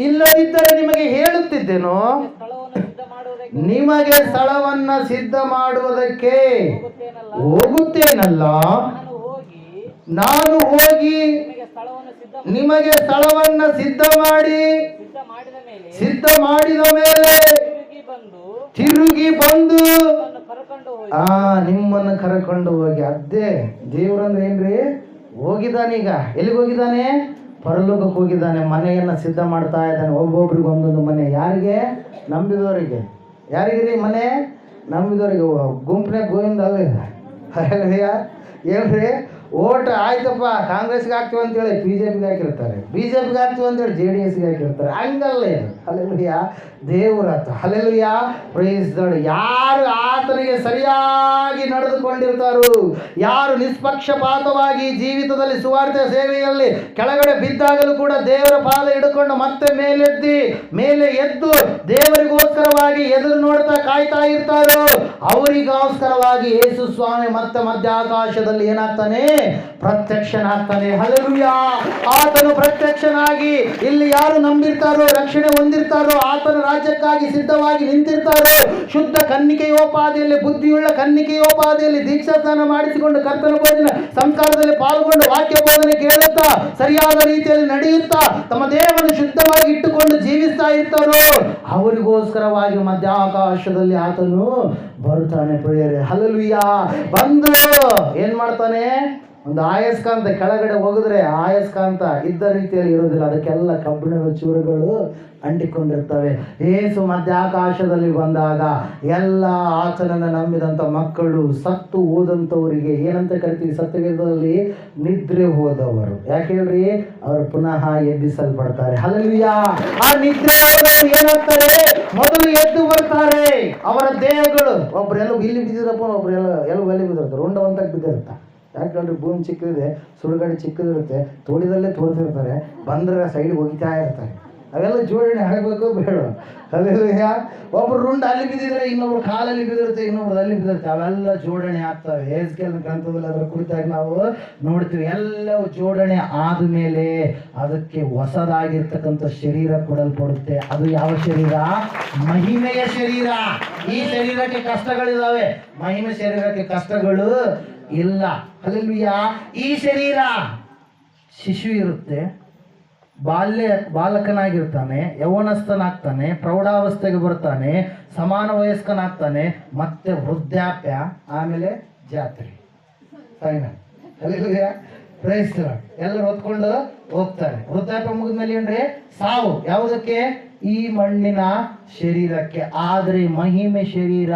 ಇಲ್ಲದಿದ್ದರೆ ನಿಮಗೆ ಹೇಳುತ್ತಿದ್ದೆನು, ನಿಮಗೆ ಸ್ಥಳವನ್ನ ಸಿದ್ಧ ಮಾಡುವುದಕ್ಕೆ ಹೋಗುತ್ತೇನಲ್ಲ. ನಾನು ಹೋಗಿ ನಿಮಗೆ ಸ್ಥಳವನ್ನ ಸಿದ್ಧ ಮಾಡಿದ ಮೇಲೆ ತಿರುಗಿ ಬಂದು ನಿಮ್ಮನ್ನು ಕರ್ಕೊಂಡು ಹೋಗಿ. ಅದೇ ದೇವ್ರಂದ್ರೆ ಏನ್ರಿ? ಹೋಗಿದ್ದಾನೀಗ. ಎಲ್ಲಿಗೆ ಹೋಗಿದ್ದಾನೆ? ಪರಲೋಕಕ್ಕೆ ಹೋಗಿದ್ದಾನೆ. ಮನೆಯನ್ನ ಸಿದ್ಧ ಮಾಡ್ತಾ ಇದ್ದಾನೆ. ಒಬ್ಬೊಬ್ರಿಗೆ ಒಂದೊಂದು ಮನೆ. ಯಾರಿಗೆ? ನಂಬಿದವರಿಗೆ. ಯಾರಿಗ್ರಿ ಮನೆ? ನಂಬಿದವರಿಗೆ. ಗುಂಪಿನಾಗ ಗೋವಿಂದ ಅಲ್ಲ. ಹೇಳ್ರಿ, ಓಟ್ ಆಯ್ತಪ್ಪ ಕಾಂಗ್ರೆಸ್ಗೆ ಹಾಕ್ತೀವಿ ಅಂತೇಳಿ BJPಗೆ ಹಾಕಿರ್ತಾರೆ, BJPಗೆ ಹಾಕ್ತೀವಿ ಅಂತೇಳಿ JDSಗೆ ಹಾಕಿರ್ತಾರೆ. ಹಂಗಲ್ಲ ಇದು. ಹಲ್ಲೆಲೂಯಾ. ದೇವರಾತ. ಹಲ್ಲೆಲೂಯಾ. Praise the lord. ಯಾರು ಆತನಿಗೆ ಸರಿಯಾಗಿ ನಡೆದುಕೊಂಡಿರ್ತಾರೋ, ಯಾರು ನಿಷ್ಪಕ್ಷಪಾತವಾಗಿ ಜೀವಿತದಲ್ಲಿ ಸುವಾರ್ತೆ ಸೇವೆಯಲ್ಲಿ ಕೆಳಗಡೆ ಬಿದ್ದಾಗಲೂ ಕೂಡ ದೇವರ ಪಾದ ಹಿಡ್ಕೊಂಡು ಮತ್ತೆ ಮೇಲೆ ಎದ್ದು ದೇವರಿಗೋಸ್ಕರವಾಗಿ ಎದುರು ನೋಡ್ತಾ ಕಾಯ್ತಾ ಇರ್ತಾರೋ, ಅವರಿಗೋಸ್ಕರವಾಗಿ ಯೇಸು ಸ್ವಾಮಿ ಮತ್ತೆ ಮಧ್ಯಾಕಾಶದಲ್ಲಿ ಏನಾಗ್ತಾನೆ? ಪ್ರತ್ಯಕ್ಷನಾಗ್ತಾನೆ. ಹಲ್ಲೆಲೂಯಾ. ಆತನು ಪ್ರತ್ಯಕ್ಷನಾಗಿ ಇಲ್ಲಿ ಯಾರು ನಂಬಿರ್ತಾರೋ, ರಕ್ಷಣೆ ಹೊಂದಿರ್ತಾರೋ, ಆತನ ರಾಜ್ಯಕ್ಕಾಗಿ ಸಿದ್ಧವಾಗಿ ನಿಂತಿರ್ತಾರೋ, ಶುದ್ಧ ಕನ್ನಿಕೆಯೋಪಾದಿಯಲ್ಲಿ, ಬುದ್ಧಿಯುಳ್ಳ ಕನ್ನಿಕೆಯೋಪಾದಿಯಲ್ಲಿ ದೀಕ್ಷಾಸ್ನಾನ ಮಾಡಿಸಿಕೊಂಡು ಕರ್ತನ ಭೋಜನ ಸಂಸ್ಕಾರದಲ್ಲಿ ಪಾಲ್ಗೊಂಡು ವಾಕ್ಯ ಬೋಧನೆ ಕೇಳುತ್ತಾ ಸರಿಯಾದ ರೀತಿಯಲ್ಲಿ ನಡೆಯುತ್ತಾ ತಮ್ಮ ದೇಹವನ್ನು ಶುದ್ಧವಾಗಿ ಇಟ್ಟುಕೊಂಡು ಜೀವಿಸ್ತಾ ಇರ್ತಾರೋ ಅವರಿಗೋಸ್ಕರವಾಗಿ ಮಧ್ಯಾಕಾಶದಲ್ಲಿ ಆತನು ಬರುತ್ತಾನೆ ಪ್ರಿಯರೇ. ಹಲ್ಲೆಲೂಯಾ. ಬಂದು ಏನ್ ಮಾಡ್ತಾನೆ? ಒಂದು ಆಯಸ್ಕಾಂತ ಕೆಳಗಡೆ ಹೋಗಿದ್ರೆ ಆಯಸ್ಕಾಂತ ಇದ್ದ ರೀತಿಯಲ್ಲಿ ಇರೋದಿಲ್ಲ, ಅದಕ್ಕೆಲ್ಲ ಕಬ್ಬಿಣದ ಚೂರುಗಳು ಅಂಟಿಕೊಂಡಿರ್ತವೆ. ಏಸು ಮಧ್ಯಾಕಾಶದಲ್ಲಿ ಬಂದಾಗ ಎಲ್ಲ ಆತನನ್ನು ನಂಬಿದಂಥ ಮಕ್ಕಳು ಸತ್ತು ಹೋದಂಥವರಿಗೆ ಏನಂತ ಕರಿತೀವಿ? ಸತ್ಯವೇದದಲ್ಲಿ ನಿದ್ರೆ ಹೋದವರು. ಯಾಕೆ ಹೇಳ್ರಿ? ಅವರು ಪುನಃ ಎಬ್ಬಿಸಲ್ಪಡ್ತಾರೆ. ಹಲ್ಲೆಲೂಯಾ. ಆ ನಿದ್ರೆ ಹೋದವರು ಏನಾಗ್ತಾರೆ? ಮೊದಲು ಎದ್ದು ಬರ್ತಾರೆ. ಅವರ ದೇಹಗಳು ಒಬ್ರೆಲ್ಲ ಇಲ್ಲಿ ಬಿದ್ದಿರಪ್ಪ, ಒಬ್ರೆಲ್ಲ ಎಲ್ಲಿ ಬಿದ್ದಿರ್ತಾರೆ, ರುಂಡವಂತಾಗಿ ಬಿದ್ದಿರ್ತಾರೆ. ಯಾಕಂದ್ರೆ ಭೂಮಿ ಚಿಕ್ಕದಿದೆ, ಸುಡುಗಾಡಿ ಚಿಕ್ಕದಿರುತ್ತೆ, ತೋಡಿದಲ್ಲೇ ತೋರಿಸಿರ್ತಾರೆ, ಬಂದ್ರೆ ಸೈಡ್ಗೆ ಹೋಗ್ತಾ ಇರ್ತಾರೆ. ಅವೆಲ್ಲ ಜೋಡಣೆ ಆಗಬೇಕು ಬೇಡ? ಹಲ್ಲೆಲೂಯಾ. ಒಬ್ರು ರುಂಡ ಅಲ್ಲಿ ಬಿದ್ದಿದ್ರೆ ಇನ್ನೊಬ್ರು ಕಾಲಲ್ಲಿ ಬಿದ್ದಿರುತ್ತೆ, ಇನ್ನೊಬ್ರು ಅಲ್ಲಿ ಬಿದ್ದಿರುತ್ತೆ, ಅವೆಲ್ಲ ಜೋಡಣೆ ಆಗ್ತವೆ. ಯೆಹೆಜ್ಕೇಲ್ ಗ್ರಂಥದಲ್ಲಿ ಅದರ ಕುರಿತಾಗಿ ನಾವು ನೋಡ್ತೀವಿ. ಎಲ್ಲವೂ ಜೋಡಣೆ ಆದಮೇಲೆ ಅದಕ್ಕೆ ಹೊಸದಾಗಿರ್ತಕ್ಕಂಥ ಶರೀರ ಕೊಡಲ್ಪಡುತ್ತೆ. ಅದು ಯಾವ ಶರೀರ? ಮಹಿಮೆಯ ಶರೀರ. ಈ ಶರೀರಕ್ಕೆ ಕಷ್ಟಗಳಿದಾವೆ, ಮಹಿಮೆ ಶರೀರಕ್ಕೆ ಕಷ್ಟಗಳು ಇಲ್ಲ. ಹಲ್ಲೆಲೂಯಾ. ಈ ಶರೀರ ಶಿಶು ಇರುತ್ತೆ, ಬಾಲಕನಾಗಿರ್ತಾನೆ, ಯೌವನಸ್ಥನಾಗ್ತಾನೆ, ಪ್ರೌಢಾವಸ್ಥೆಗೆ ಬರ್ತಾನೆ, ಸಮಾನ ವಯಸ್ಕನಾಗ್ತಾನೆ, ಮತ್ತೆ ವೃದ್ಧಾಪ್ಯ, ಆಮೇಲೆ ಜಾತ್ರೆ, final. Hallelujah. Praise the lord. ಎಲ್ಲರೂ ಹೊತ್ಕೊಂಡು ಹೋಗ್ತಾರೆ. ವೃದ್ಧಾಪ್ಯ ಮುಗಿದ್ಮೇಲೆ ಏನ್ರಿ? ಸಾವು. ಯಾವುದಕ್ಕೆ? ಈ ಮಣ್ಣಿನ ಶರೀರಕ್ಕೆ. ಆದರೆ ಮಹಿಮೆ ಶರೀರ,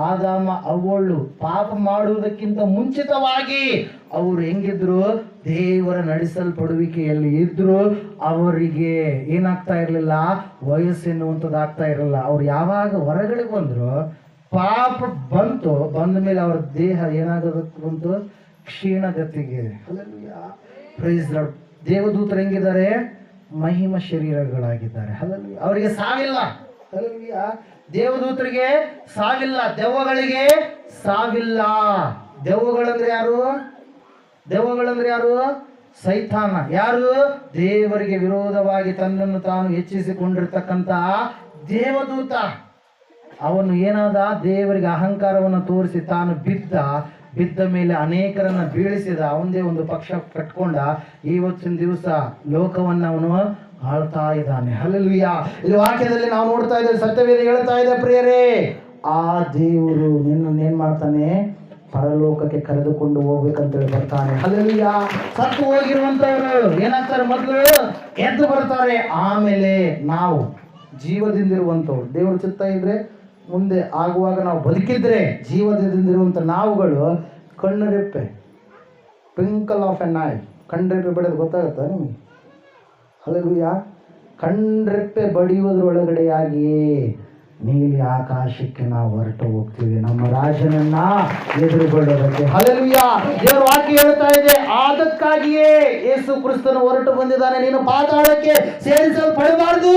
ಆದಾಮ ಅವ್ವಳು ಪಾಪ ಮಾಡುವುದಕ್ಕಿಂತ ಮುಂಚಿತವಾಗಿ ಅವರು ಹೆಂಗಿದ್ರು? ದೇವರ ನಡೆಸಲ್ಪಡುವಿಕೆಯಲ್ಲಿ ಇದ್ರು. ಅವರಿಗೆ ಏನಾಗ್ತಾ ಇರಲಿಲ್ಲ? ವಯಸ್ಸು ಎನ್ನುವಂಥದ್ದು ಆಗ್ತಾ ಇರಲಿಲ್ಲ. ಅವ್ರು ಯಾವಾಗ ಹೊರಗಡೆ ಬಂದ್ರು, ಪಾಪ ಬಂದ ಮೇಲೆ ಅವರ ದೇಹ ಏನಾಗೋದಕ್ಕೆ ಬಂತು? ಕ್ಷೀಣಗತಿಗೆ. ಹಲ್ಲೆಲೂಯಾ. Praise the lord. ದೇವದೂತರು ಹೆಂಗಿದ್ದಾರೆ? ಮಹಿಮ ಶರೀರಗಳಾಗಿದ್ದಾರೆ. ಹಲ್ಲೆಲೂಯಾ. ಅವರಿಗೆ ಸಾವಿಲ್ಲ. ಹಲ್ಲೆಲೂಯಾ. ದೇವದೂತರಿಗೆ ಸಾವಿಲ್ಲ, ದೆವ್ವಗಳಿಗೆ ಸಾವಿಲ್ಲ. ದೆವ್ವಗಳಂದ್ರೆ ಯಾರು? ದೆವ್ವಗಳಂದ್ರೆ ಯಾರು? ಸೈತಾನ. ಯಾರು? ದೇವರಿಗೆ ವಿರೋಧವಾಗಿ ತನ್ನನ್ನು ತಾನು ಹೆಚ್ಚಿಸಿಕೊಂಡಿರ್ತಕ್ಕಂಥ ದೇವದೂತ. ಅವನು ಏನಾದ? ದೇವರಿಗೆ ಅಹಂಕಾರವನ್ನು ತೋರಿಸಿ ತಾನು ಬಿದ್ದ ಮೇಲೆ ಅನೇಕರನ್ನ ಬೀಳಿಸಿದ. ಅವನದೇ ಒಂದು ಪಕ್ಷ ಕಟ್ಕೊಂಡ. ಇವತ್ತಿನ ದಿವಸ ಲೋಕವನ್ನು ಅವನು ಆಳ್ತಾ ಇದ್ದಾನೆ. ಹಲ್ಲೆಲೂಯಾ. ಇಲ್ಲಿ ವಾಕ್ಯದಲ್ಲಿ ನಾವು ನೋಡ್ತಾ ಇದ್ದೇವೆ, ಸತ್ಯವೇದ ಹೇಳ್ತಾ ಇದೆ ಪ್ರಿಯರೇ, ಆ ದೇವರು ನಿನ್ನನ್ನೇನ್ ಮಾಡ್ತಾನೆ? ಪರಲೋಕಕ್ಕೆ ಕರೆದುಕೊಂಡು ಹೋಗ್ಬೇಕಂತೇಳಿ ಬರ್ತಾನೆ. ಹಲ್ಲೆಲೂಯಾ. ಸತ್ತು ಹೋಗಿರುವಂತವರು ಏನಾಗ್ತಾರೆ? ಮೊದಲು ಎದ್ದು ಬರ್ತಾರೆ, ಆಮೇಲೆ ನಾವು ಜೀವದಿಂದಿರುವಂಥವ್ರು, ದೇವ್ರ ಚಿತ್ತ ಇದ್ರೆ ಮುಂದೆ ಆಗುವಾಗ ನಾವು ಬದುಕಿದ್ರೆ ಜೀವದಿಂದಿರುವಂಥ ನಾವುಗಳು ಕಣ್ಣರೆಪ್ಪೆ, ಟ್ವಿಂಕಲ್ ಆಫ್ ಎನ್ ಐ, ಕಣ್ಣರೆಪ್ಪೆ ಬಡಿಯೋದು ಗೊತ್ತಾಗುತ್ತಾ ನಿಮಗೆ? ಹಲ್ಲೆಲೂಯಾ. ಕಣ್ರೆಪ್ಪೆ ಬಡಿಯುವುದರೊಳಗಡೆಯಾಗಿಯೇ ನೀಲಿ ಆಕಾಶಕ್ಕೆ ನಾವು ಹೊರಟು ಹೋಗ್ತೀವಿ, ನಮ್ಮ ರಾಜನನ್ನ ಎದುರುಗೊಳ್ಳೋದಕ್ಕೆ. ಹಲ್ಲೆಲೂಯಾ. ದೇವರ ವಾಕ್ಯ ಹೇಳ್ತಾ ಇದೆ, ಅದಕ್ಕಾಗಿಯೇ ಯೇಸು ಕ್ರಿಸ್ತನು ಹೊರಟು ಬಂದಿದ್ದಾನೆ. ನೀನು ಪಾತಾಳಕ್ಕೆ ಸೇರಿಸಲ್ಪಡಬಾರ್ದು,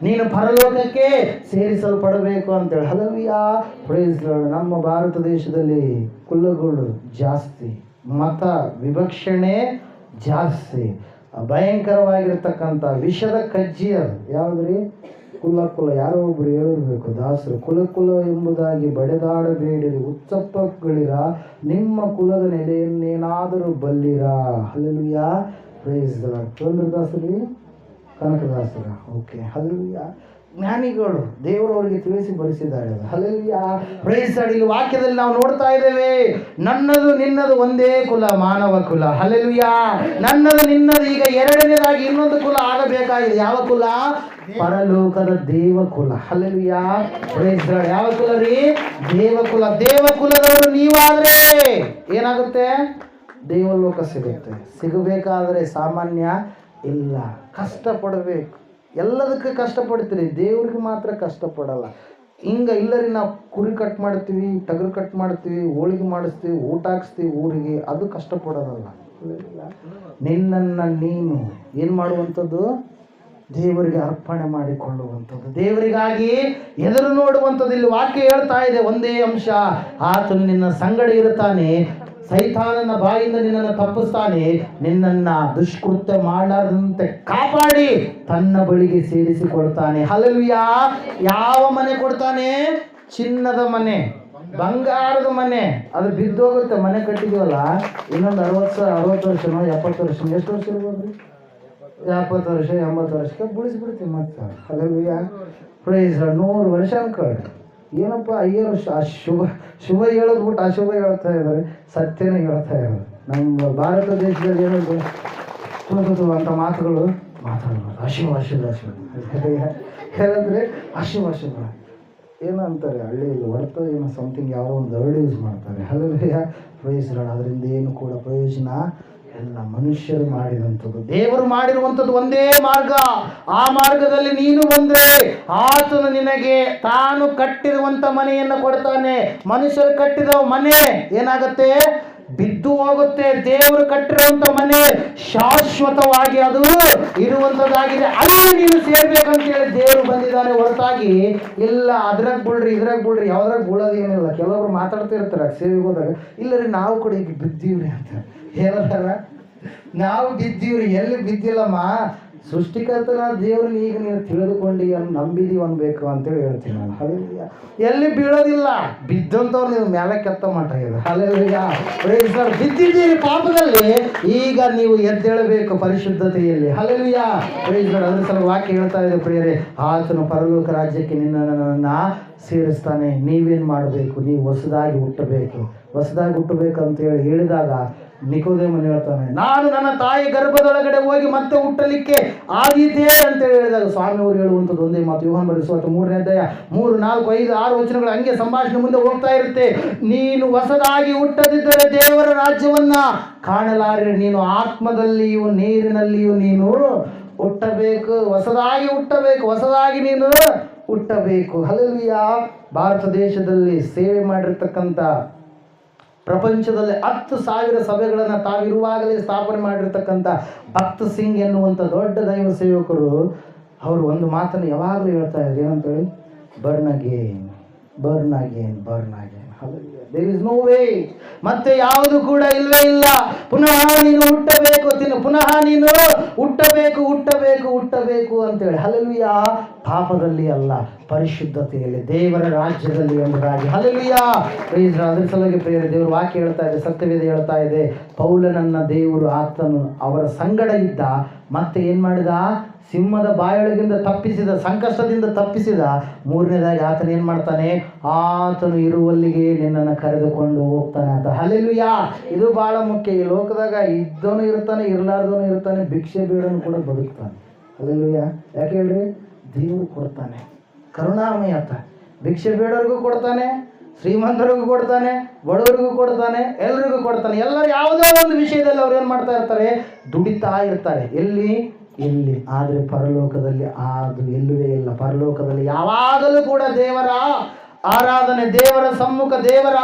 ನೀನು ಪರಲೋಕಕ್ಕೆ ಸೇರಿಸಲ್ಪಡಬೇಕು ಅಂತೇಳಿ. ಹಲ್ಲೆಲೂಯಾ. Praise the lord. ನಮ್ಮ ಭಾರತ ದೇಶದಲ್ಲಿ ಕುಲಗಳು ಜಾಸ್ತಿ, ಮತ ವಿಭಕ್ಷಣೆ ಜಾಸ್ತಿ, ಭಯಂಕರವಾಗಿರ್ತಕ್ಕಂಥ ವಿಷದ ಕಜ್ಜಿ. ಅದು ಯಾವುದ್ರಿ? ಕುಲ. ಯಾರೋ ಒಬ್ರು ಹೇಳಿರ್ಬೇಕು ದಾಸರು, ಕುಲ ಎಂಬುದಾಗಿ ಬಡೆದಾಡಬೇಡಿರಿ, ಉತ್ಸಪ್ಪಗಳಿರ, ನಿಮ್ಮ ಕುಲದ ನೆಲೆಯನ್ನೇನಾದರೂ ಬಲ್ಲಿರ. ಹಲ್ಲೆಲೂಯಾ. Praise the lord. ಚಂದ್ರದಾಸರಿ, ಕನಕದಾಸರ, ಓಕೆ. ಹಲ್ಲೆಲೂಯಾ. ಜ್ಞಾನಿಗಳು ದೇವರವರಿಗೆ ತಿಳಿಸಿ ಬಡಿಸಿದ್ದಾರೆ. ಹಲ್ಲೆಲೂಯಾ. Praise the lord. ಇಲ್ಲಿ ವಾಕ್ಯದಲ್ಲಿ ನಾವು ನೋಡ್ತಾ ಇದ್ದೇವೆ, ನನ್ನದು ನಿನ್ನದು ಒಂದೇ ಕುಲ, ಮಾನವ ಕುಲ. ಹಲ್ಲೆಲೂಯಾ. ನನ್ನದು ನಿನ್ನದು ಈಗ ಎರಡನೇದಾಗಿ ಇನ್ನೊಂದು ಕುಲ ಆಗಬೇಕಾಗಿದೆ. ಯಾವ ಕುಲ? ಪರಲೋಕದ ದೇವಕುಲ. ಹಲ್ಲೆಲೂಯಾ. Praise the lord. ಯಾವ ಕುಲ ರೀ? ದೇವಕುಲ. ದೇವಕುಲದವರು ನೀವಾದ್ರೆ ಏನಾಗುತ್ತೆ? ದೇವಲೋಕ ಸಿಗುತ್ತೆ. ಸಿಗಬೇಕಾದ್ರೆ ಸಾಮಾನ್ಯ ಇಲ್ಲ, ಕಷ್ಟಪಡಬೇಕು. ಎಲ್ಲದಕ್ಕೆ ಕಷ್ಟಪಡ್ತೀರಿ, ದೇವ್ರಿಗೆ ಮಾತ್ರ ಕಷ್ಟಪಡಲ್ಲ. ಇಲ್ಲರಿ ನಾವು ಕುರಿ ಕಟ್ ಮಾಡ್ತೀವಿ, ಟಗರು ಕಟ್ ಮಾಡ್ತೀವಿ, ಹೋಳಿಗೆ ಮಾಡಿಸ್ತೀವಿ, ಊಟ ಹಾಕ್ಸ್ತೀವಿ ಊರಿಗೆ, ಅದು ಕಷ್ಟಪಡೋದಲ್ಲ. ನಿನ್ನನ್ನು ನೀನು ಏನು ಮಾಡುವಂಥದ್ದು? ದೇವರಿಗೆ ಅರ್ಪಣೆ ಮಾಡಿಕೊಳ್ಳುವಂಥದ್ದು, ದೇವರಿಗಾಗಿ ಎದುರು ನೋಡುವಂಥದ್ದು. ಇಲ್ಲಿ ವಾಕ್ಯ ಹೇಳ್ತಾ ಇದೆ ಒಂದೇ ಅಂಶ, ಆತನು ನಿನ್ನ ಸಂಗಡ ಇರುತ್ತಾನೆ, ಸೈತಾನನ ಬಾಯಿಂದ ನಿನ್ನನ್ನು ತಪ್ಪಿಸ್ತಾನೆ, ನಿನ್ನನ್ನ ದುಷ್ಕೃತ್ಯ ಮಾಡಲಾರದಂತೆ ಕಾಪಾಡಿ ತನ್ನ ಬಳಿಗೆ ಸೇರಿಸಿಕೊಳ್ತಾನೆ. ಹಲ್ಲೆಲೂಯಾ. ಯಾವ ಮನೆ ಕೊಡ್ತಾನೆ? ಚಿನ್ನದ ಮನೆ, ಬಂಗಾರದ ಮನೆ. ಅದು ಬಿದ್ದೋಗುತ್ತೆ. ಮನೆ ಕಟ್ಟಿದೀವಲ್ಲ, ಇನ್ನೊಂದು 60 ವರ್ಷನೋ 70 ವರ್ಷ, ಎಷ್ಟು ವರ್ಷ ಇರ್ಬೋದು? 70 ವರ್ಷ 80 ವರ್ಷಕ್ಕೆ ಬಿಡಿಸ್ಬಿಡ್ತೀವಿ ಮತ್ತೆ. ಹಲ್ಲೆಲೂಯಾ. ಪ್ರೈಸ್ 100 ವರ್ಷ ಅನ್ಕೊಳ್ಳಿ. ಏನಪ್ಪ ಅಯ್ಯರು ಶುಭ ಹೇಳೋದು ಬಿಟ್ಟು ಅಶುಭ ಹೇಳ್ತಾ ಇದ್ದಾರೆ, ಸತ್ಯನೇ ಹೇಳ್ತಾ ಇದ್ದಾರೆ. ನಮ್ಮ ಭಾರತ ದೇಶದಲ್ಲಿ ಏನಂದ್ರೆ ಅಂತ ಮಾತುಗಳು ಮಾತಾಡಬಾರ್ದು. ಅಶುಭ ಹೇಳಿದ್ರೆ ಅಶುಭ ಏನೋ ಅಂತಾರೆ ಹಳ್ಳಿಯಲ್ಲಿ, ಹೊರತು ಏನೋ ಸಮಥಿಂಗ್ ಯಾವುದೋ ಒಂದು ವರ್ಡ್ ಯೂಸ್ ಮಾಡ್ತಾರೆ. ಹಲ್ಲೆಲೂಯಾ. Praise lord. ಅದರಿಂದ ಏನು ಕೂಡ ಪ್ರಯೋಜನ ಎಲ್ಲ ಮನುಷ್ಯರು ಮಾಡಿದಂಥದ್ದು, ದೇವರು ಮಾಡಿರುವಂಥದ್ದು ಒಂದೇ ಮಾರ್ಗ. ಆ ಮಾರ್ಗದಲ್ಲಿ ನೀನು ಬಂದರೆ ಆತನು ನಿನಗೆ ತಾನು ಕಟ್ಟಿರುವಂಥ ಮನೆಯನ್ನು ಕೊಡ್ತಾನೆ. ಮನುಷ್ಯರು ಕಟ್ಟಿದ ಮನೆ ಏನಾಗುತ್ತೆ? ಬಿದ್ದು ಹೋಗುತ್ತೆ. ದೇವರು ಕಟ್ಟಿರುವಂಥ ಮನೆ ಶಾಶ್ವತವಾಗಿ ಅದು ಇರುವಂಥದ್ದಾಗಿದೆ. ಅಲ್ಲಿ ನೀನು ಸೇರ್ಬೇಕಂತೇಳಿ ದೇವರು ಬಂದಿದ್ದಾನೆ ಹೊರತಾಗಿ ಇಲ್ಲ ಅದ್ರಾಗ ಬಿಡ್ರಿ ಯಾವ್ದ್ರಾಗ ಬೀಳೋದೇನಿಲ್ಲ. ಕೆಲವರು ಮಾತಾಡ್ತಿರ್ತಾರೆ ಸೇವೆಗೆ ಹೋದಾಗ, ಇಲ್ಲ ರೀ ನಾವು ಕೂಡ ಈಗ ಬಿದ್ದೀವ್ರಿ ಅಂತ ಹೇಳ್ತಾರ. ನಾವು ಬಿದ್ದೀವ್ರಿ, ಎಲ್ಲಿ ಬಿದ್ದಿಲ್ಲಮ್ಮ, ಸೃಷ್ಟಿಕರ್ತನ ದೇವ್ರನ್ನ ಈಗ ನೀನು ತಿಳಿದುಕೊಂಡು ನಂಬಿದೀವಿ ಅನ್ಬೇಕು ಅಂತೇಳಿ ಹೇಳ್ತೀನಿ ನಾನು. ಹಲ್ಲೆಲೂಯಾ. ಎಲ್ಲಿ ಬೀಳೋದಿಲ್ಲ, ಬಿದ್ದಂಥವ್ರು ನೀವು ಮೇಲೆ ಕೆತ್ತ ಮಟ್ಟ ಇದೆ. ಹಲ್ಲೆಲೂಯಾ. Praise lord. ಬಿದ್ದಿದ್ದೀರಿ ಪಾಪದಲ್ಲಿ, ಈಗ ನೀವು ಎದ್ದೇಳಬೇಕು ಪರಿಶುದ್ಧತೆಯಲ್ಲಿ. ಹಲ್ಲೆಲೂಯಾ. Praise lord. ಅದ್ರ ಸಲ ವಾಕ್ಯ ಹೇಳ್ತಾ ಇದೆ ಪ್ರಿಯರೇ, ಆತನು ಪರಲೋಕ ರಾಜ್ಯಕ್ಕೆ ನಿನ್ನನ್ನು ಸೇರಿಸ್ತಾನೆ. ನೀವೇನು ಮಾಡಬೇಕು? ನೀವು ಹೊಸದಾಗಿ ಹುಟ್ಟಬೇಕಂತೇಳಿ ಹೇಳಿದಾಗ ನಿಕೋದೇಮನು ಹೇಳ್ತಾನೆ, ನಾನು ನನ್ನ ತಾಯಿ ಗರ್ಭದೊಳಗಡೆ ಹೋಗಿ ಮತ್ತೆ ಹುಟ್ಟಲಿಕ್ಕೆ ಆದೀತೆ ಅಂತ ಹೇಳಿದಾಗ ಸ್ವಾಮಿಯವರು ಹೇಳುವಂಥದ್ದು ಒಂದೇ ಮಾತು. ಯೋಹಾನ ಬರೆದ ಸುವಾರ್ತೆ 3ನೇ ಅಧ್ಯಾಯ 3, 4, 5, 6 ವಚನಗಳು ಹಂಗೆ ಸಂಭಾಷಣೆ ಮುಂದೆ ಹೋಗ್ತಾ ಇರುತ್ತೆ. ನೀನು ಹೊಸದಾಗಿ ಹುಟ್ಟದಿದ್ದರೆ ದೇವರ ರಾಜ್ಯವನ್ನ ಕಾಣಲಾರೆ. ನೀನು ಆತ್ಮದಲ್ಲಿಯೂ ನೀರಿನಲ್ಲಿಯೂ ನೀನು ಹುಟ್ಟಬೇಕು. ಹೊಸದಾಗಿ ನೀನು ಹುಟ್ಟಬೇಕು. ಹಲ್ಲೆಲೂಯಾ. ಭಾರತ ದೇಶದಲ್ಲಿ ಸೇವೆ ಮಾಡಿರ್ತಕ್ಕಂಥ, ಪ್ರಪಂಚದಲ್ಲಿ 10,000 ಸಭೆಗಳನ್ನು ತಾವಿರುವಾಗಲೇ ಸ್ಥಾಪನೆ ಮಾಡಿರ್ತಕ್ಕಂಥ ಭಕ್ತ್ ಸಿಂಗ್ ಎನ್ನುವಂಥ ದೊಡ್ಡ ದೈವ ಸೇವಕರು ಅವರು ಒಂದು ಮಾತನ್ನು ಯಾವಾಗಲೂ ಹೇಳ್ತಾ ಇದ್ರು. ಏನಂತೇಳಿ? Born again. There is no way. ಮತ್ತೆ ಯಾವುದು ಕೂಡ ಇಲ್ವೇ ಇಲ್ಲ. ಪುನಃ ನೀನು ಹುಟ್ಟಬೇಕು ಅಂತೇಳಿ. ಹಲ್ಲೆಲೂಯಾ. ಪಾಪದಲ್ಲಿ ಅಲ್ಲ, ಪರಿಶುದ್ಧತೆಯಲ್ಲಿ, ದೇವರ ರಾಜ್ಯದಲ್ಲಿ ಎಂಬುದಾಗಿ. ಹಲ್ಲೆಲೂಯಾ. Praise lord. ಅದರ ಸಲುವಾಗಿ ಪ್ರಿಯರೇ, ದೇವರು ವಾಕ್ಯ ಹೇಳ್ತಾ ಇದೆ, ಸತ್ಯವೇದ ಹೇಳ್ತಾ ಇದೆ, ಪೌಲನನ್ನ ದೇವರು ಆತನು ಅವರ ಸಂಗಡ ಇದ್ದ, ಮತ್ತೆ ಏನ್ ಮಾಡಿದ? ಸಿಂಹದ ಬಾಯೊಳಗಿಂದ ತಪ್ಪಿಸಿದ, ಸಂಕಷ್ಟದಿಂದ ತಪ್ಪಿಸಿದ. 3ನೇದಾಗಿ ಆತನು ಏನು ಮಾಡ್ತಾನೆ? ಆತನು ಇರುವಲ್ಲಿಗೆ ನಿನ್ನನ್ನು ಕರೆದುಕೊಂಡು ಹೋಗ್ತಾನೆ ಅಂತ. ಹಲ್ಲೆಲೂಯಾ. ಇದು ಬಹಳ ಮುಖ್ಯ. ಈ ಲೋಕದಾಗ ಇದ್ದವನು ಇರ್ತಾನೆ, ಇರಲಾರ್ದವನು ಇರ್ತಾನೆ, ಭಿಕ್ಷೆ ಬೇಡನು ಕೂಡ ಬದುಕ್ತಾನೆ. ಹಲ್ಲೆಲೂಯಾ. ಯಾಕೆ ಹೇಳ್ರಿ? ದೇವರು ಕೊಡ್ತಾನೆ, ಕರುಣಾಮಯ ಆತ. ಭಿಕ್ಷೆ ಬೇಡವ್ರಿಗೂ ಕೊಡ್ತಾನೆ, ಶ್ರೀಮಂತರಿಗೂ ಕೊಡ್ತಾನೆ, ಬಡವರಿಗೂ ಕೊಡ್ತಾನೆ, ಎಲ್ರಿಗೂ ಕೊಡ್ತಾನೆ. ಎಲ್ಲರೂ ಯಾವುದೋ ಒಂದು ವಿಷಯದಲ್ಲಿ ಅವ್ರು ಏನು ಮಾಡ್ತಾ ಇರ್ತಾರೆ? ದುಡಿತಾ ಇರ್ತಾರೆ. ಎಲ್ಲಿ? ಆದರೆ ಪರಲೋಕದಲ್ಲಿ ಅದು ಎಲ್ಲವೇ ಇಲ್ಲ. ಪರಲೋಕದಲ್ಲಿ ಯಾವಾಗಲೂ ಕೂಡ ದೇವರ ಆರಾಧನೆ, ದೇವರ ಸಮ್ಮುಖ, ದೇವರ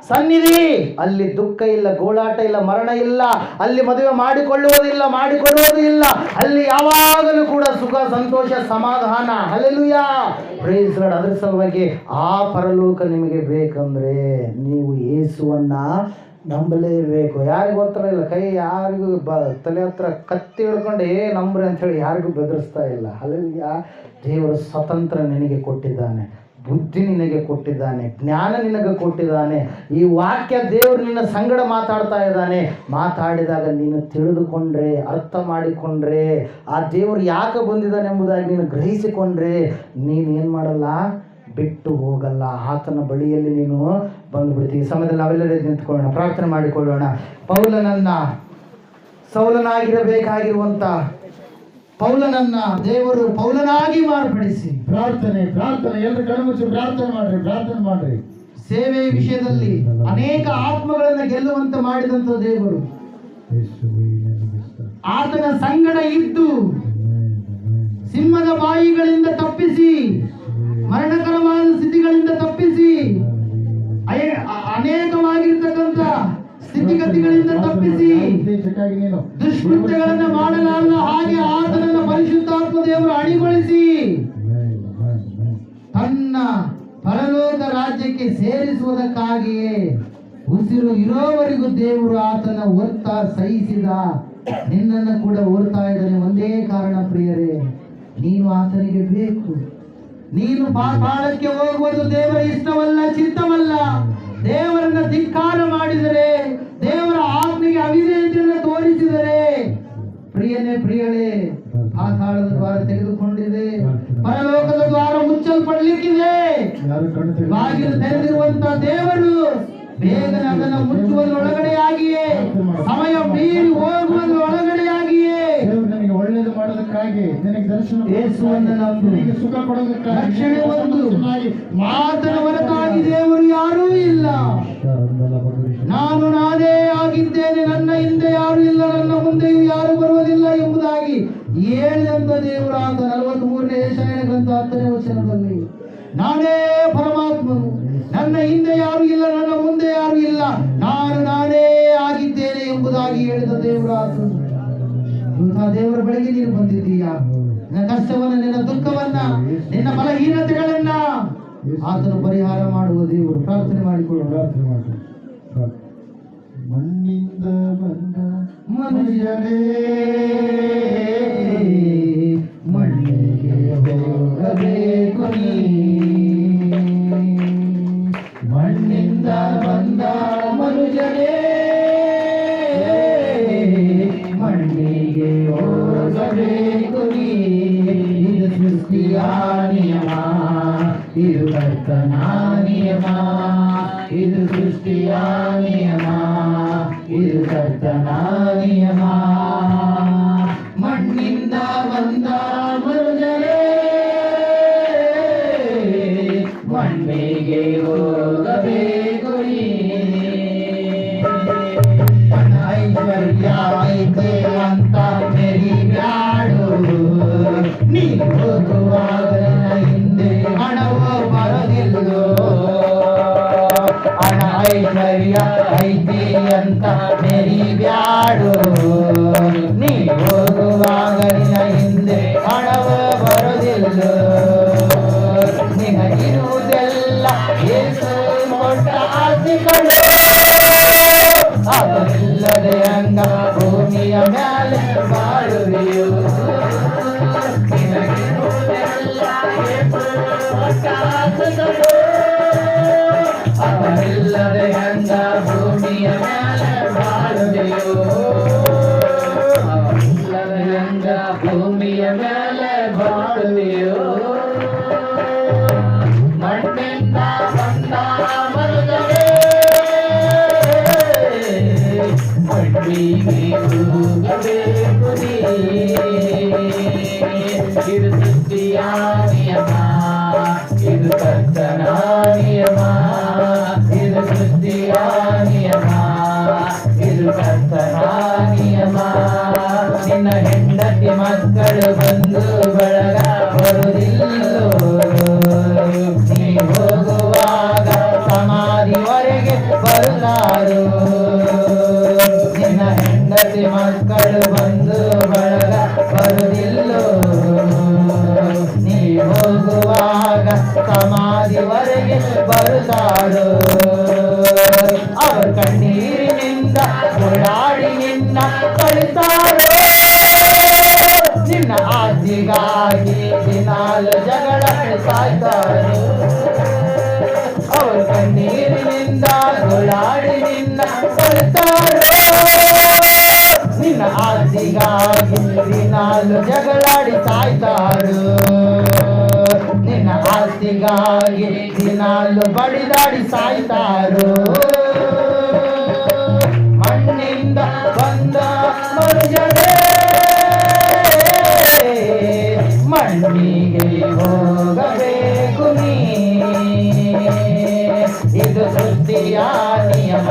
ಸನ್ನಿಧಿ. ಅಲ್ಲಿ ದುಃಖ ಇಲ್ಲ, ಗೋಳಾಟ ಇಲ್ಲ, ಮರಣ ಇಲ್ಲ. ಅಲ್ಲಿ ಮದುವೆ ಮಾಡಿಕೊಳ್ಳುವುದಿಲ್ಲ. ಅಲ್ಲಿ ಯಾವಾಗಲೂ ಕೂಡ ಸುಖ, ಸಂತೋಷ, ಸಮಾಧಾನ. ಹಲ್ಲೆಲೂಯಾ. Praise lord. ಅದರ ಸಲುವಾಗಿ ಆ ಪರಲೋಕ ನಿಮಗೆ ಬೇಕಂದ್ರೆ ನೀವು ಯೇಸುವನ್ನ ನಂಬಲೇ ಇರಬೇಕು. ಯಾರಿಗೂ ಗೊತ್ತರ ಇಲ್ಲ, ಕೈ ಯಾರಿಗೂ ತಲೆ ಹತ್ರ ಕತ್ತಿ ಹಿಡ್ಕೊಂಡು ನಂಬ್ರಿ ಅಂಥೇಳಿ ಯಾರಿಗೂ ಬೆದರಿಸ್ತಾ ಇಲ್ಲ. ಹಲ್ಲೆಲೂಯಾ. ದೇವರು ಸ್ವತಂತ್ರ ನಿನಗೆ ಕೊಟ್ಟಿದ್ದಾನೆ, ಬುದ್ಧಿ ನಿನಗೆ ಕೊಟ್ಟಿದ್ದಾನೆ, ಜ್ಞಾನ ನಿನಗೆ ಕೊಟ್ಟಿದ್ದಾನೆ. ಈ ವಾಕ್ಯ ದೇವರು ನಿನ್ನ ಸಂಗಡ ಮಾತಾಡ್ತಾ ಇದ್ದಾನೆ. ಮಾತಾಡಿದಾಗ ನೀನು ತಿಳಿದುಕೊಂಡ್ರೆ, ಅರ್ಥ ಮಾಡಿಕೊಂಡ್ರೆ, ಆ ದೇವರು ಯಾಕೆ ಬಂದಿದ್ದಾನೆ ಎಂಬುದಾಗಿ ನೀನು ಗ್ರಹಿಸಿಕೊಂಡ್ರೆ, ನೀನು ಏನು ಮಾಡಲ್ಲ? ಬಿಟ್ಟು ಹೋಗಲ್ಲ. ಆತನ ಬಳಿಯಲ್ಲಿ ನೀನು ಬಂದುಬಿಡ್ತೀವಿ. ಈ ಸಮಯದಲ್ಲಿ ನಾವೆಲ್ಲರೂ ನಿಂತ್ಕೊಳ್ಳೋಣ, ಪ್ರಾರ್ಥನೆ ಮಾಡಿಕೊಳ್ಳೋಣ. ಸೌಲನಾಗಿರಬೇಕಾಗಿರುವಂಥ ಪೌಲನನ್ನ ದೇವರು ಪೌಲನಾಗಿ ಮಾರ್ಪಡಿಸಿ, ಪ್ರಾರ್ಥನೆ ಎಲ್ಲರೂ ಕಣ್ಮುಚ್ಚಿ ಪ್ರಾರ್ಥನೆ ಮಾಡ್ರಿ. ಸೇವೆ ವಿಷಯದಲ್ಲಿ ಅನೇಕ ಆತ್ಮಗಳನ್ನು ಗೆಲ್ಲುವಂತೆ ಮಾಡಿದಂಥ ದೇವರು ಆತನ ಸಂಗಡ ಇದ್ದು ಸಿಂಹದ ಬಾಯಿಗಳಿಂದ ತಪ್ಪಿಸಿ, ಮರಣಕರವಾದ ಸ್ಥಿತಿಗಳಿಂದ ತಪ್ಪಿಸಿ, ಅನೇಕವಾಗಿರ್ತಕ್ಕಂಥ ಸ್ಥಿತಿಗತಿಗಳಿಂದ ತಪ್ಪಿಸಿ, ದುಷ್ಕೃತ್ಯಗಳನ್ನು ಮಾಡಲಾರದ ಹಾಗೆ ಆತನನ್ನು ಪರಿಶುದ್ಧಾತ್ಮ ದೇವರು ಅಣಿಗೊಳಿಸಿ ತನ್ನ ಪರಲೋಕ ರಾಜ್ಯಕ್ಕೆ ಸೇರಿಸುವುದಕ್ಕಾಗಿಯೇ ಉಸಿರು ಇರೋವರೆಗೂ ದೇವರು ಆತನ ಓರ್ತಾ ಸಹಿಸಿದ. ನಿನ್ನನ್ನು ಕೂಡ ಓರ್ತಾ ಇದ್ದಾನೆ. ಒಂದೇ ಕಾರಣ ಪ್ರಿಯರೇ, ನೀನು ಆತನಿಗೆ ಬೇಕು. ನೀನು ಪಾತಾಳಕ್ಕೆ ಹೋಗುವುದು ದೇವರ ಇಷ್ಟವಲ್ಲ, ಚಿತ್ತವಲ್ಲ. ದೇವರನ್ನ ಧಿಕ್ಕಾರ ಮಾಡಿದರೆ, ದೇವರ ಆಜ್ಞೆಗೆ ಅವಿಧೇಯತೆಯನ್ನು ತೋರಿಸಿದರೆ, ಪ್ರಿಯನೇ ಪ್ರಿಯಳೇ, ಪಾತಾಳದ ದ್ವಾರ ತೆಗೆದುಕೊಂಡಿದೆ, ಪರಲೋಕದ ದ್ವಾರ ಮುಚ್ಚಲ್ಪಡ್ಲಿಕ್ಕಿದೆ. ಬಾಗಿಲು ತೆರೆದಿರುವಂತ ದೇವರು ಬೇಗನೆ ಅದನ್ನು ಮುಚ್ಚುವುದರೊಳಗಡೆಯಾಗಿಯೇ, ಸಮಯ ಮೀರಿ ಹೋಗುವುದರೊಳಗಡೆಯಾಗಿಯೇ ನನಗೆ ಒಳ್ಳೇದು ಮಾಡೋದಕ್ಕಾಗಿ, ನಿನಗೆ ದರ್ಶನ ಯೇಸುವನ್ನು ನಂಬು, ನಿನಗೆ ಸುಖ ಕೊಡೋದಕ್ಕಾಗಿ, ರಕ್ಷಣೆ ಒಂದು ಮಾತನ ಹೊರತಾಗಿ ದೇವರು ಯಾರೂ ಇಲ್ಲ. ನಾನು ನಾನೇ ಆಗಿದ್ದೇನೆ, ನನ್ನ ಹಿಂದೆ ಯಾರು ಇಲ್ಲ, ನನ್ನ ಮುಂದೆಯೂ ಯಾರು ಬರುವುದಿಲ್ಲ ಎಂಬುದಾಗಿ ಹೇಳಿದಂತ ದೇವರಾದ 43ನೇ ಯೆಶಾಯನ ಗ್ರಂಥ 10ನೇ ವಚನದಲ್ಲಿ, ನಾನೇ ಪರಮಾತ್ಮನು, ನನ್ನ ಹಿಂದೆ ಯಾರು ಇಲ್ಲ, ನನ್ನ ಮುಂದೆ ಯಾರು ಇಲ್ಲ, ನಾನು ನಾನೇ ಆಗಿದ್ದೇನೆ ಎಂಬುದಾಗಿ ಹೇಳಿದ ದೇವರಾದ ದೇವರ ಬಳಿಗೆ ನೀನು ಬಂದಿದ್ದೀಯಾ? ನಿನ್ನ ಕಷ್ಟವನ್ನ, ನಿನ್ನ ದುಃಖವನ್ನ, ನಿನ್ನ ಬಲಹೀನತೆಗಳನ್ನ ಆತನು ಪರಿಹಾರ ಮಾಡುವ ದೇವರು. ಪ್ರಾರ್ಥನೆ ಮಾಡಿಕೊಳ್ಳೋಣ. ಮಣ್ಣಿಂದ ಬಂದ ಮನುಷ್ಯರೇ, ಮಣ್ಣಿಗೆ ಹೋಗಬೇಕು ನೀ. ಮಣ್ಣಿಂದ ಬಂದ ಮನುಷ್ಯರೇ, ಮಣ್ಣಿಗೆ ಹೋಗಬೇಕು ನೀ. ಇದು ಸೃಷ್ಟಿಯ ನಿಯಮ, ಇದು ಕರ್ತನ ನಿಯಮ, ಇದು ಸೃಷ್ಟಿಯ ನಿಯಮ, ಇದು ಕರ್ತನ ನಿಯಮ. ಮಣ್ಣಿಂದ ಬಂದ ಮನುಷ್ಯರೇ, ಮಣ್ಣಿಗೆ ಹೋಗಬೇಕು ನೀ. ಐಶ್ವರ್ಯ ಐತೆ ಅಂತ ಮೆರಿಬ್ಯಾಡು, ನೀ ಹೋಗುವಾಗ ಹಿಂದೆ ಹಣವೋ ಬರೋದಿಲ್ಲೋ. ಹಣ ಐಶ್ವರ್ಯ ಐತೆ ಅಂತ ಮೆರಿಬ್ಯಾಡು, ನೀ ಹೋಗುವಾಗ ನಿನ್ನ ಹಿಂದೆ ಹಣವೋ ಬರೋದಿಲ್ಲೋ. ನಿನಗಿರುವುದೆಲ್ಲ ಯೇಸು ಕೊಟ್ಟ ಆಸ್ತಿಗಳು, ಅದರಿಲ್ಲದೆ ಅಂಗ ಭೂಮಿಯ ಮೇಲೆ ಬಾಳುವೆಯೋ. ನಿನಗಿರುವುದೆಲ್ಲ ಯೇಸು ಕೊಟ್ಟ ಆಸ್ತಿಗಳು, ಅದರಿಲ್ಲದೆ ಅಂಗ ಭೂಮಿಯ ಮೇಲೆ ಬಾಳುವೆಯೋ. ಅದರಿಲ್ಲದೆ ಅಂಗ ಭೂಮಿಯ ಮೇಲೆ ಬಾಳುವೆಯೋ. ಮಣ್ಣಿಂದ ಬಂದ ಮನುಷ್ಯರೇ, ಮಣ್ಣಿಗೆ ಹೋಗಬೇಕು ನೀ. ಇದು ಸೃಷ್ಟಿಯ ನಿಯಮ, ಇದು ಕರ್ತನ ನಿಯಮ, ಇದು ಸೃಷ್ಟಿಯ ನಿಯಮ, ಇದು ಕರ್ತನ ನಿಯಮ. ನಿನ್ನ ಹೆಂಡತಿ ಮಕ್ಕಳು ಬಂದು ಬಳಗ ಬರುವುದಿಲ್ಲೋ. ನೀ ಹೋಗುವಾಗ ಸಮಾಧಿವರೆಗೆ ಬರುತ್ತಾರೋ. ನಿನ್ನ ಹೆಂಡತಿ ಮಕ್ಕಳು ಬಂದು ಬಳಗ ಬರುವುದಿಲ್ಲೋ. ನೀ ಹೋಗುವಾಗ ಸಮಾಧಿವರೆಗೆ ಬರುತ್ತಾರೋ. ಅವರು ಕಣ್ಣೀರಿನಿಂದ ಓಡಾಡಿ ನಿನ್ನ ಕಳಿತಾರೋ. ನಿನ್ನ ಆಸ್ತಿಗಾಗಿ ದಿನಾಲು ಜಗಳ ಸಾಯ್ತಾರೋ. ಅವರು ಕಣ್ಣೀರಿನಿಂದ ಓಡಾಡಿ ನಿನ್ನ ಕಳಿತಾರೋ. ನಿನ್ನ ಆಸ್ತಿಗಾಗಿ ದಿನಾಲು ಜಗಳಾಡಿ ಸಾಯ್ತಾರೋ. ನಿನ್ನ ಆಸ್ತಿಗಾಗಿ ದಿನಾಲು ಬಡಿದಾಡಿ ಸಾಯ್ತಾರೋ. ಮಣ್ಣಿಂದ ಬಂದ ಮನುಷ್ಯರೇ, ಮಣ್ಣಿಗೆ ಹೋಗಬೇಕು ನೀ. ಇದು ಸೃಷ್ಟಿಯ ನಿಯಮ,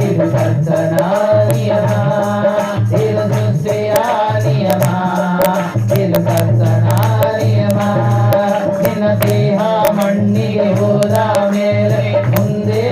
ಇದು ಕರ್ತನ ನಿಯಮ, ಇದು ಸೃಷ್ಟಿಯ ನಿಯಮ, ಇದು ಕರ್ತನ ನಿಯಮ. ನಿನ್ನ ದೇಹ ಮಣ್ಣಿಗೆ ಹೋದ ಮೇಲೆ ಮುಂದೆ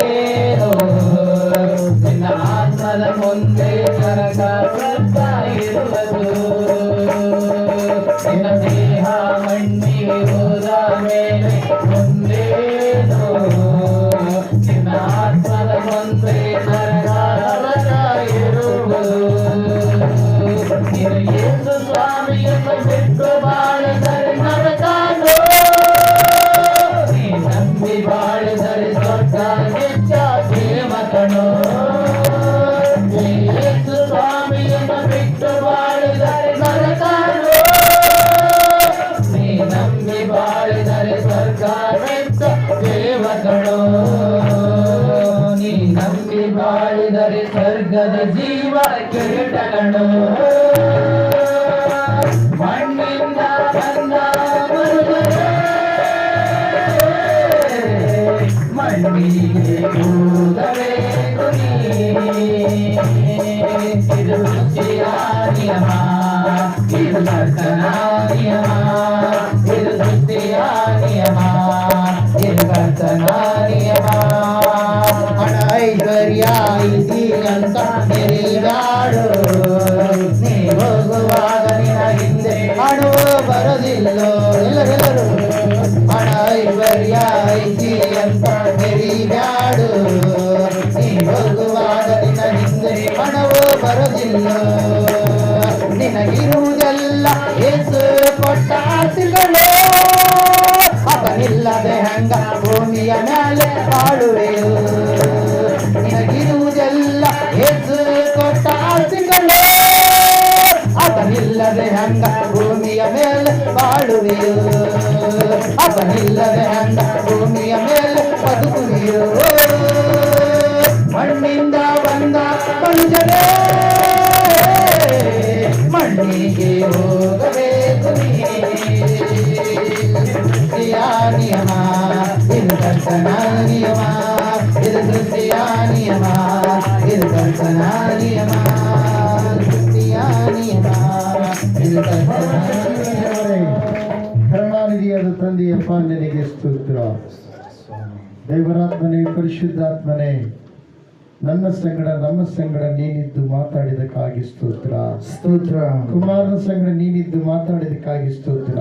ನಂಬಿ ಬಾಳಿದರೆ ಸ್ವರ್ಗದ ಜೀವ ಕಿರೀಟಗಳು ಮಣ್ಣಿಂದ ಬಂದ ಮನುಜರೇ ಮಣ್ಣಿಗೆ ಕೂದಬೇಕು ಇದು ಸೃಷ್ಟಿಯ ನಿಯಮ ಇದು ಕರ್ತನ ನಿಯಮ ಇದು ಸೃಷ್ಟಿಯ ನಿಯಮ ಇದು ಕರ್ತನ ನಿಯಮ ಹಣ ಐಶ್ವರ್ಯ ಇತಿ ಅಂತ ನೆರೆದಾಡು ನೀ ಹೋಗುವಾಗ ನಿನ್ನ ಹಿಂದೆ ಹಣವು ಬರೋದಿಲ್ಲೋ ಎಲ್ಲರೆಲ್ಲರೂ ಹಣ ಐಶ್ವರ್ಯ ಇತಿ ಅಂತ ನೆರೆದಾಡು ನೀ ಹೋಗುವಾಗ ನಿನ್ನ ಹಿಂದೆ ಹಣವು ಬರೋದಿಲ್ಲೋ ನಿನಗಿರುವುದೆಲ್ಲ ಏಸು ಕೊಟ್ಟ ಆಸೆಗಳು ಅವನಿಲ್ಲದೆ ಹಂಗ ಭೂಮಿಯ ಮೇಲೆ ಬಾಳುವೆಯು ನಿನಗಿರುವುದೆಲ್ಲ ಏಸು ಕೊಟ್ಟ ಆಸೆಗಳು ಅವನಿಲ್ಲದೆ ಹಂಗ ಭೂಮಿಯ ಮೇಲೆ ಬಾಳುವೆಯು ಅವನಿಲ್ಲದೆ ಹಂಗ ಭೂಮಿಯ ಮೇಲೆ ಬದುಕುವೆಯು ಮಣ್ಣಿಂದ ಬಂದ ಮನುಜರೇ ಮಣ್ಣಿಗೆ ಹೋಗಬೇಕು ಸೃಷ್ಟಿಯ ನಿಯಮ ಇದು ಕರ್ತನ ನಿಯಮ ಇದು ಸೃಷ್ಟಿಯ ನಿಯಮ ಇದು ಕರ್ತನ ನಿಯಮ ಸೃಷ್ಟಿಯ ನಿಯಮ ಇದು ಕರ್ತನ ಕರುಣಾನಿಧಿಯಾದ ತಂದೆಯಪ್ಪ ನಿನಗೆ ಸ್ತೋತ್ರ. ದೇವರಾತ್ಮನೇ, ಪರಿಶುದ್ಧಾತ್ಮನೇ, ನನ್ನ ಸಂಗಡ ನಮ್ಮ ಸಂಗಡ ನೀನಿದ್ದು ಮಾತಾಡಿದಕ್ಕಾಗಿ ಸ್ತೋತ್ರ. ಸ್ತೋತ್ರ. ಕುಮಾರನ ಸಂಗಡ ನೀನಿದ್ದು ಮಾತಾಡಿದಕ್ಕಾಗಿ ಸ್ತೋತ್ರ.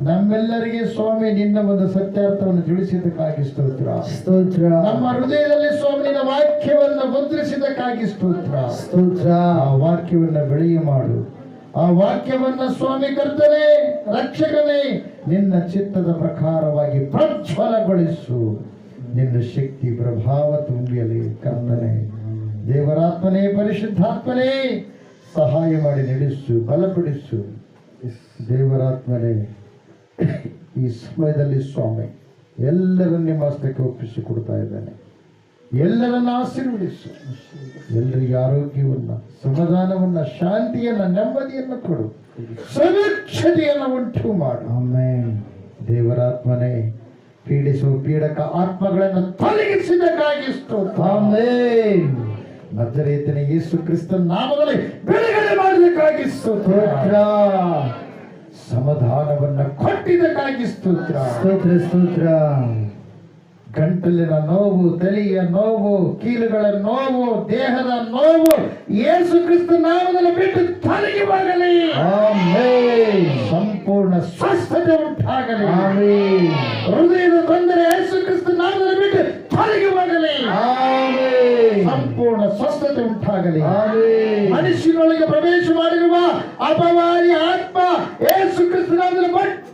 ನಮ್ಮೆಲ್ಲರಿಗೆ ಸ್ವಾಮಿ ನಿನ್ನ ಒಂದು ಸತ್ಯಾರ್ಥವನ್ನು ತಿಳಿಸಿದ್ದಕ್ಕಾಗಿ ಸ್ತೋತ್ರ. ಸ್ತೋತ್ರ. ನಮ್ಮ ಹೃದಯದಲ್ಲಿ ಸ್ವಾಮಿ ನಿನ್ನ ವಾಕ್ಯವನ್ನು ಮುದ್ರಿಸಿದಕ್ಕಾಗಿ ಸ್ತೋತ್ರ. ಸ್ತೋತ್ರ. ಆ ವಾಕ್ಯವನ್ನು ಬೆಳೆಯ ಮಾಡು. ಆ ವಾಕ್ಯವನ್ನ ಸ್ವಾಮಿ ಕರ್ತನೇ, ರಕ್ಷಕನೇ, ನಿನ್ನ ಚಿತ್ತದ ಪ್ರಕಾರವಾಗಿ ಪ್ರಜ್ವಲಗೊಳಿಸು. ನಿನ್ನ ಶಕ್ತಿ ಪ್ರಭಾವ ತುಂಬಿಯಲಿ ಕರ್ತನೇ. ದೇವರಾತ್ಮನೇ, ಪರಿಶುದ್ಧಾತ್ಮನೇ, ಸಹಾಯ ಮಾಡಿ ನಡೆಸು, ಬಲಪಡಿಸು. ದೇವರಾತ್ಮನೇ, ಈ ಸಮಯದಲ್ಲಿ ಸ್ವಾಮಿ ಎಲ್ಲರನ್ನ ನಿಮ್ಮ ಹಸ್ತಕ್ಕೆ ಒಪ್ಪಿಸಿಕೊಡ್ತಾ ಇದ್ದಾನೆ. ಎಲ್ಲರನ್ನ ಆಶೀರ್ವದಿಸು. ಎಲ್ಲರಿಗೆ ಆರೋಗ್ಯವನ್ನ, ಸಮಾಧಾನವನ್ನ, ಶಾಂತಿಯನ್ನ, ನೆಮ್ಮದಿಯನ್ನು ಕೊಡು. ಸುರಕ್ಷತೆಯನ್ನು ಉಂಟು ಮಾಡು. ಆಮೆನ್. ದೇವರಾತ್ಮನೇ, ಪೀಡಿಸುವ ಪೀಡಕ ಆತ್ಮಗಳನ್ನು ತೊಲಗಿಸಿದಕ್ಕಾಗಿ ಸ್ತೋತ್ರ. ಆಮೆನ್. ನಜರೇತಿನ ಯೇಸು ಕ್ರಿಸ್ತನ ನಾಮದಲ್ಲಿ ಬಿಡುಗಡೆ ಮಾಡಲಿಕ್ಕಾಗಿ ಸ್ತೋತ್ರ. ಸಮಾಧಾನವನ್ನ ಕೊಟ್ಟಿದ್ದಕ್ಕಾಗಿ ಸ್ತೋತ್ರ. ಸ್ತೋತ್ರ. ಸ್ತೋತ್ರ. ಗಂಟಲಿನ ನೋವು, ತಲೆಯ ನೋವು, ಕೀಲುಗಳ ನೋವು, ದೇಹದ ನೋವು ಯೇಸು ಕ್ರಿಸ್ತ ನಾಮದಲ್ಲಿ ಬಿಟ್ಟು ತೊಲಗಿವಾಗಲಿ. ಆಮೆನ್. ಸಂಪೂರ್ಣ ಸ್ವಸ್ಥತೆ ಉಂಟಾಗಲಿ. ಆಮೆನ್. ಹೃದಯದ ತೊಂದರೆ ಯೇಸು ಕ್ರಿಸ್ತ ನಾಮದಲ್ಲಿ ಬಿಟ್ಟು ತೊಲಗಿವಾಗಲಿ. ಆಮೆನ್. ಸಂಪೂರ್ಣ ಸ್ವಸ್ಥತೆ ಉಂಟಾಗಲಿ. ಆಮೆನ್. ಮನುಷ್ಯನೊಳಗೆ ಪ್ರವೇಶ ಮಾಡಿರುವ ಅಪವಾದಿ ಆತ್ಮ ಯೇಸು ಕ್ರಿಸ್ತ ನಾಮದಲ್ಲಿ ಬಿಟ್ಟು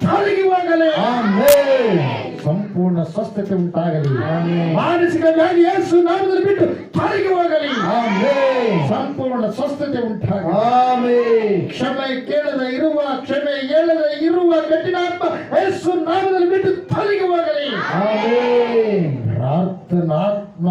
ತೊಲಗಿವಾಗಲಿ. ಆಮೆನ್. ಸಂಪೂರ್ಣ ಸ್ವಸ್ಥತೆ ಉಂಟಾಗಲಿ. ಆಮೆನ್. ಮಾನಸಿಕ ವ್ಯಾಧಿ ಯೇಸು ನಾಮದಲ್ಲಿ ಬಿಟ್ಟು ತೊಲಗಿ ಹೋಗಲಿ. ಆಮೆನ್. ಸಂಪೂರ್ಣ ಸ್ವಸ್ಥತೆ ಉಂಟಾಗಲಿ. ಆಮೆನ್. ಕ್ಷಮೆ ಕೇಳದೆ ಇರುವ, ಕ್ಷಮೆ ಹೇಳದೆ ಇರುವ ಕಠಿಣಾತ್ಮ ಯೇಸು ನಾಮದಲ್ಲಿ ಬಿಟ್ಟು ತೊಲಗಿ ಹೋಗಲಿ. ಆಮೆನ್. ಪ್ರಾರ್ಥನಾತ್ಮ,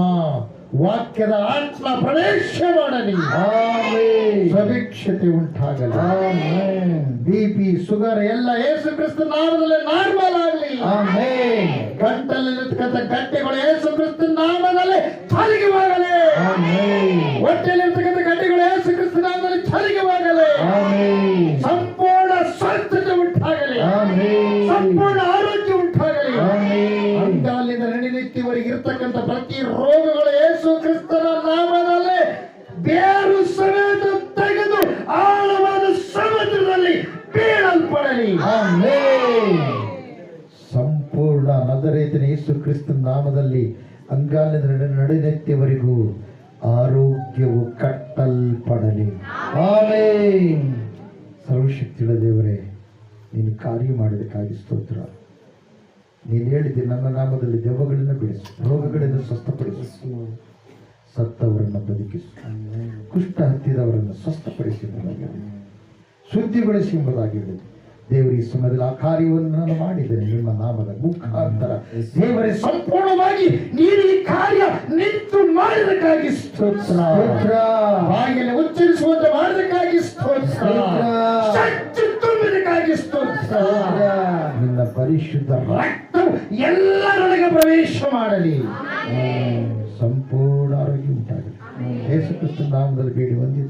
ವಾಕ್ಯದ ಆತ್ಮ ಪ್ರವೇಶ ಮಾಡಲಿ. ಆಮೆನ್. ಸುಭಿಕ್ಷತೆ ಉಂಟಾಗಲಿ. ಆಮೆನ್. ಬಿಪಿ, ಶುಗರ್ ಎಲ್ಲ ಯೇಸು ಕ್ರಿಸ್ತ ನಾಮದಲ್ಲಿ ನಾರ್ಮಲ್ ಆಗಲಿ. ಆಮೆನ್. ಗಂಟಲಿರ್ತಕ್ಕಂಥ ಗಡ್ಡೆಗಳು ಯೇಸು ಕ್ರಿಸ್ತ ನಾಮದಲ್ಲಿ ತೊಲಗಿವಾಗಲಿ. ಆಮೆನ್. ಹೊಟ್ಟೆಯಲ್ಲಿರ್ತಕ್ಕಂಥ ಗಡ್ಡೆಗಳು ಯೇಸು ಕ್ರಿಸ್ತ ನಾಮದಲ್ಲಿ ತೊಲಗಿವಾಗಲಿ. ಆಮೆನ್. ಸಂಪೂರ್ಣ ಸ್ವಸ್ಥತೆ ಉಂಟಾಗಲಿ. ಆಮೆನ್. ಸಂಪೂರ್ಣ ಆರೋಗ್ಯ ಉಂಟಾಗಲಿ. ಆಮೆನ್. ಅಂಗಾಲಿಂದ ನಡಿನೆತ್ತಿವರೆಗೆ ಇರ್ತಕ್ಕಂಥ ಪ್ರತಿ ರೋಗಗಳು ಯೇಸು ಕ್ರಿಸ್ತನ ನಾಮದಲ್ಲಿ ಬೇರು ಸಮೇತ ತೆಗೆದು ಆಳವಾದ ಸಮುದ್ರದಲ್ಲಿ ಬೀಳಲ್ಪಡಲಿ. ಆಮೆನ್. ಸಂಪೂರ್ಣ ನಜರೇತಿನ ಯೇಸು ಕ್ರಿಸ್ತನ ನಾಮದಲ್ಲಿ ಅಂಗಾಲಿಂದ ನಡಿನೆತ್ತಿವರೆಗೂ ಆರೋಗ್ಯವು ಕಟ್ಟಲ್ಪಡಲಿ. ಆಮೆನ್. ಸರ್ವಶಕ್ತಿಗಳ ದೇವರೇ, ನೀನು ಕಾರ್ಯ ಮಾಡಿದಕ್ಕಾಗಿ ಸ್ತೋತ್ರ. ನೀನು ಹೇಳಿದ್ದೆ, ನನ್ನ ನಾಮದಲ್ಲಿ ದೆವ್ವಗಳನ್ನು ಬಿಡಿಸು, ರೋಗಗಳನ್ನು ಸ್ವಸ್ಥಪಡಿಸು, ಸತ್ತವರನ್ನು ಬದುಕಿಸು, ಕುಷ್ಠ ಹತ್ತಿದವರನ್ನು ಸ್ವಸ್ಥಪಡಿಸಿ ಎಂಬುದಾಗಿ, ಶುದ್ಧಿಗೊಳಿಸಿ ಎಂಬುದಾಗಿ ಹೇಳಿದೆ. ದೇವರ ಈ ಸಮಯದಲ್ಲಿ ಆ ಕಾರ್ಯವನ್ನು ನಾನು ಮಾಡಿದ್ದೇನೆ ನಿಮ್ಮ ನಾಮದ ಮುಖಾಂತರ. ದೇವರೇ, ಸಂಪೂರ್ಣವಾಗಿ ನೀನು ಈ ಕಾರ್ಯ ನಿಂತು ಮಾಡಿದಕ್ಕಾಗಿ ಸ್ತೋತ್ರ. ಬಾಯಿಯಲ್ಲಿ ಉಚ್ಚರಿಸುವಂತೆ ಮಾಡಿದಕ್ಕಾಗಿ ಸ್ತೋತ್ರ. ಶಕ್ತಿ ತುಂಬಿದಕ್ಕಾಗಿ ಸ್ತೋತ್ರ. ನಿನ್ನ ಪರಿಶುದ್ಧ ರಕ್ತವು ಎಲ್ಲರೊಳಗೆ ಪ್ರವೇಶ ಮಾಡಲಿ. ಸಂಪೂರ್ಣ ಆರೋಗ್ಯ ಉಂಟಾಗಲಿ. ಯೇಸು ಕ್ರಿಸ್ತನ ನಾಮದಲ್ಲಿ ಬೇಡಿ ಹೊಂದಿದ್ದೇವೆ.